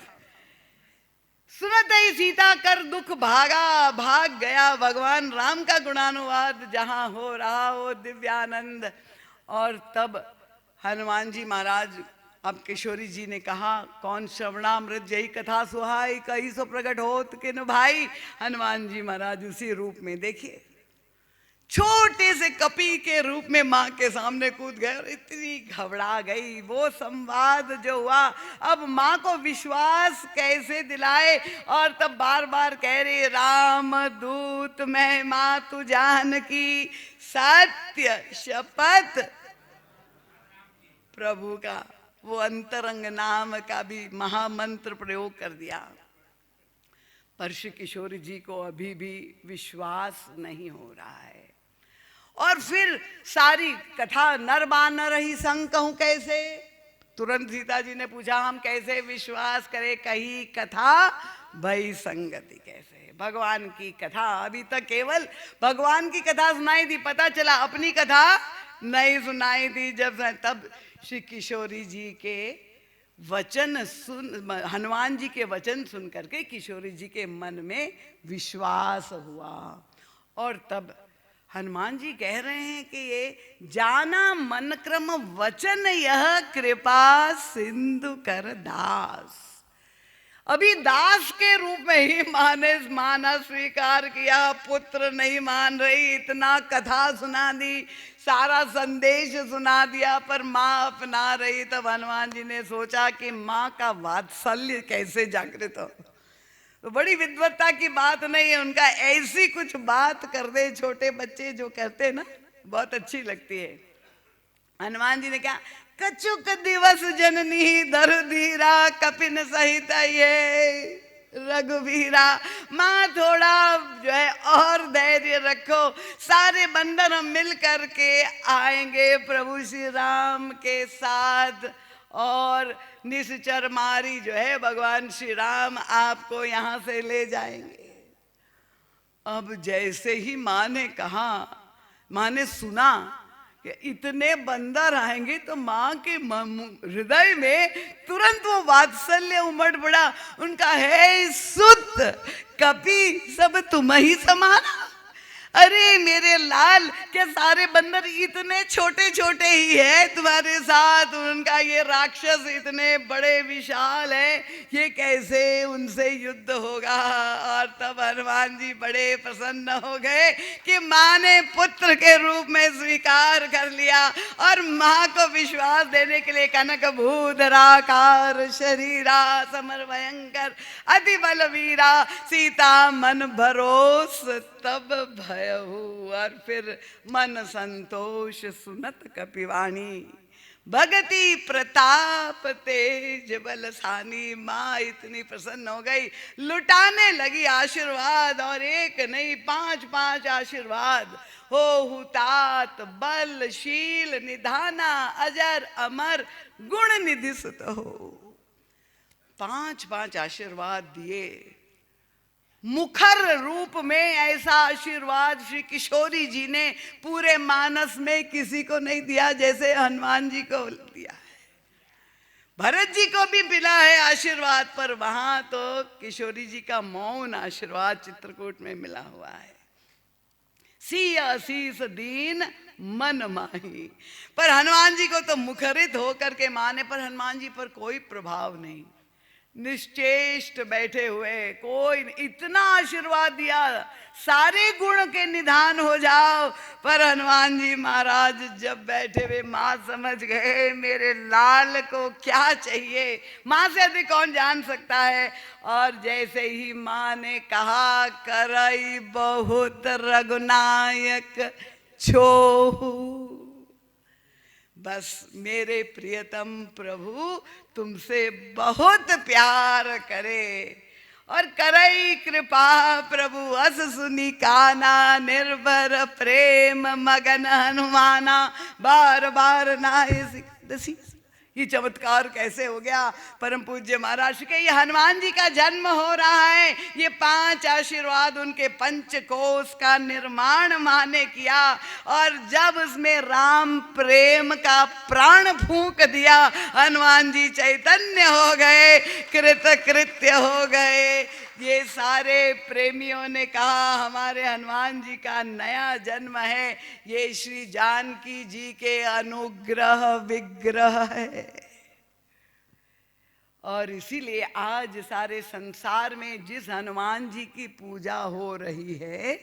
D: सुनत ही सीता कर दुख भागा, भाग गया भगवान राम का गुणानुवाद जहां हो रहा हो दिव्यानंद। और तब हनुमान जी महाराज, अब किशोरी जी ने कहा, कौन श्रवणामृत यही कथा सुहाई, कहीं सो प्रकट होत कि न भाई। हनुमान जी महाराज उसी रूप में देखिए छोटे से कपी के रूप में माँ के सामने कूद गए और इतनी घबरा गई। वो संवाद जो हुआ, अब माँ को विश्वास कैसे दिलाए। और तब बार बार कह रही, राम दूत मैं माँ तू जानकी, सत्य शपथ। प्रभु का वो अंतरंग नाम का भी महामंत्र प्रयोग कर दिया। पर श्री किशोर जी को अभी भी विश्वास नहीं हो रहा है। और फिर सारी कथा नर बानर ही संग कहूं कैसे। तुरंत सीता जी ने पूछा, हम कैसे विश्वास करें, कही कथा भई संगति कैसे। भगवान की कथा अभी तक केवल भगवान की कथा सुनाई थी, पता चला अपनी कथा नहीं सुनाई थी। जब तब श्री किशोरी जी के वचन सुन, हनुमान जी के वचन सुन करके किशोरी जी के मन में विश्वास हुआ। और तब हनुमान जी कह रहे हैं कि ये जाना मन क्रम वचन यह कृपा सिंधु कर दास। अभी दास के रूप में ही माना स्वीकार किया, पुत्र नहीं मान रही। इतना कथा सुना दी, सारा संदेश सुना दिया, पर माँ अपना रही। तब हनुमान जी ने सोचा कि माँ का वात्सल्य कैसे जागृत हो। तो बड़ी विद्वत्ता की बात नहीं है उनका, ऐसी कुछ बात कर दे छोटे बच्चे जो करते ना, बहुत अच्छी लगती है। हनुमान जी ने क्या, कछुक दिवस जननी धर धीरा, कपिन सहित ये रघुवीरा। माँ थोड़ा जो है और धैर्य रखो, सारे बंदर हम मिल करके आएंगे प्रभु श्री राम के साथ। और निश्चर मारी जो है भगवान श्री राम आपको यहाँ से ले जाएंगे। अब जैसे ही माँ ने कहा, माँ ने सुना कि इतने बंदर आएंगे, तो माँ के हृदय में तुरंत वो वात्सल्य उमड़ पड़ा। उनका है सुत कपि सब तुम ही समाना। अरे मेरे लाल, क्या सारे बंदर इतने छोटे छोटे ही है तुम्हारे साथ? उनका ये राक्षस इतने बड़े विशाल है, ये कैसे उनसे युद्ध होगा? और तब हनुमान जी बड़े प्रसन्न हो गए कि माँ ने पुत्र के रूप में स्वीकार कर लिया। और माँ को विश्वास देने के लिए कनक भूधराकार शरीरा समर भयंकर अति बलवीरा, सीता मन भरोस तब भयहु। और फिर मन संतोष सुनत कपिवाणी, भगति प्रताप तेज बलसानी। माँ इतनी प्रसन्न हो गई, लुटाने लगी आशीर्वाद, और एक नहीं 5-5 आशीर्वाद। हो हुतात बल शील निधाना, अजर अमर गुण निधि सुत हो। 5-5 आशीर्वाद दिए। मुखर रूप में ऐसा आशीर्वाद श्री किशोरी जी ने पूरे मानस में किसी को नहीं दिया जैसे हनुमान जी को दिया है। भरत जी को भी मिला है आशीर्वाद, पर वहां तो किशोरी जी का मौन आशीर्वाद चित्रकूट में मिला हुआ है। सिया शीस दीन मन माही। पर हनुमान जी को तो मुखरित होकर के माने पर हनुमान जी पर कोई प्रभाव नहीं, निश्चेष्ट बैठे हुए, कोई इतना आशीर्वाद दिया सारे गुण के निधान हो जाओ, पर हनुमान जी महाराज जब बैठे हुए माँ समझ गए मेरे लाल को क्या चाहिए, माँ से अधिक कौन जान सकता है। और जैसे ही माँ ने कहा करई बहुत रघुनायक छोहू, बस मेरे प्रियतम प्रभु तुमसे बहुत प्यार करे। और करई कृपा प्रभु अस सुनी काना, निर्भर प्रेम मगन हनुमाना, बार बार नाय दसी। ये चमत्कार कैसे हो गया परम पूज्य महाराज के। ये हनुमान जी का जन्म हो रहा है, ये 5 आशीर्वाद उनके पंचकोश का निर्माण माँ ने किया। और जब उसमें राम प्रेम का प्राण फूंक दिया, हनुमान जी चैतन्य हो गए, कृत कृत्य हो गए। ये सारे प्रेमियों ने कहा हमारे हनुमान जी का नया जन्म है, ये श्री जानकी जी के अनुग्रह विग्रह है। और इसीलिए आज सारे संसार में जिस हनुमान जी की पूजा हो रही है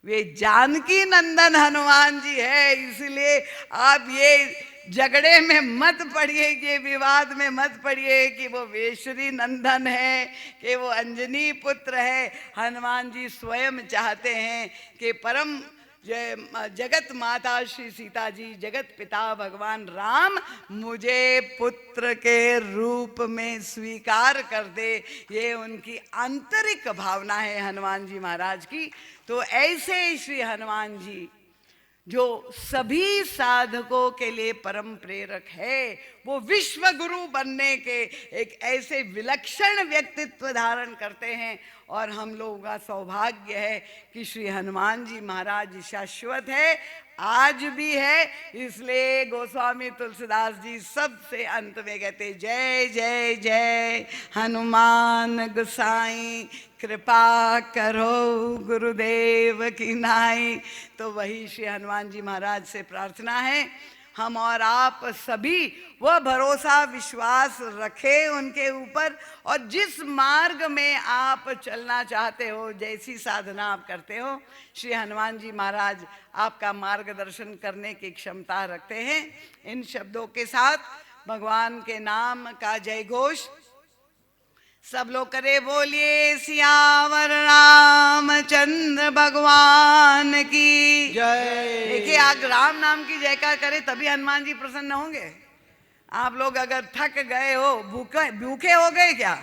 D: वे जानकी नंदन हनुमान जी है। इसलिए आप ये झगड़े में मत पड़िए, ये विवाद में मत पड़िए कि वो वेश्री नंदन है, कि वो अंजनी पुत्र है। हनुमान जी स्वयं चाहते हैं कि परम जगत माता श्री सीता जी, जगत पिता भगवान राम मुझे पुत्र के रूप में स्वीकार कर दे। ये उनकी आंतरिक भावना है हनुमान जी महाराज की। तो ऐसे श्री हनुमान जी जो सभी साधकों के लिए परम प्रेरक है, वो विश्व गुरु बनने के एक ऐसे विलक्षण व्यक्तित्व धारण करते हैं। और हम लोगों का सौभाग्य है कि श्री हनुमान जी महाराज शाश्वत है, आज भी है। इसलिए गोस्वामी तुलसीदास जी सबसे अंत में कहते जय जय जय हनुमान गोसाई, कृपा करो गुरुदेव की नाई। तो वही श्री हनुमान जी महाराज से प्रार्थना है हम और आप सभी वह भरोसा विश्वास रखें उनके ऊपर। और जिस मार्ग में आप चलना चाहते हो, जैसी साधना आप करते हो, श्री हनुमान जी महाराज आपका मार्गदर्शन करने की क्षमता रखते हैं। इन शब्दों के साथ भगवान के नाम का जय घोष सब लोग करे, बोलिए सियावर रामचंद्र भगवान की
B: जय।
D: देखिए आज राम नाम की जयकार करे तभी हनुमान जी प्रसन्न होंगे। आप लोग अगर थक गए हो, भूखे हो गए क्या?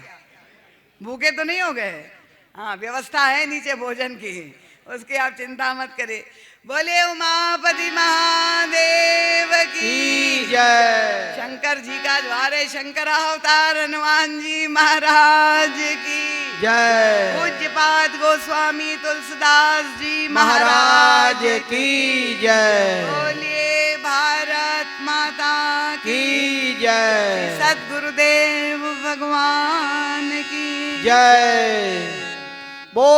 D: भूखे तो नहीं हो गए? हाँ, व्यवस्था है नीचे भोजन की, उसकी आप चिंता मत करिए। बोले उमापति महादेव की
B: जय।
D: शंकर जी का द्वार है, शंकर अवतार हनुमान जी महाराज की
B: जय।
D: पूज्यपाद गोस्वामी तुलसीदास जी
B: महाराज की जय।
D: बोलिए भारत माता
B: की जय।
D: सद्गुरुदेव भगवान की
B: जय।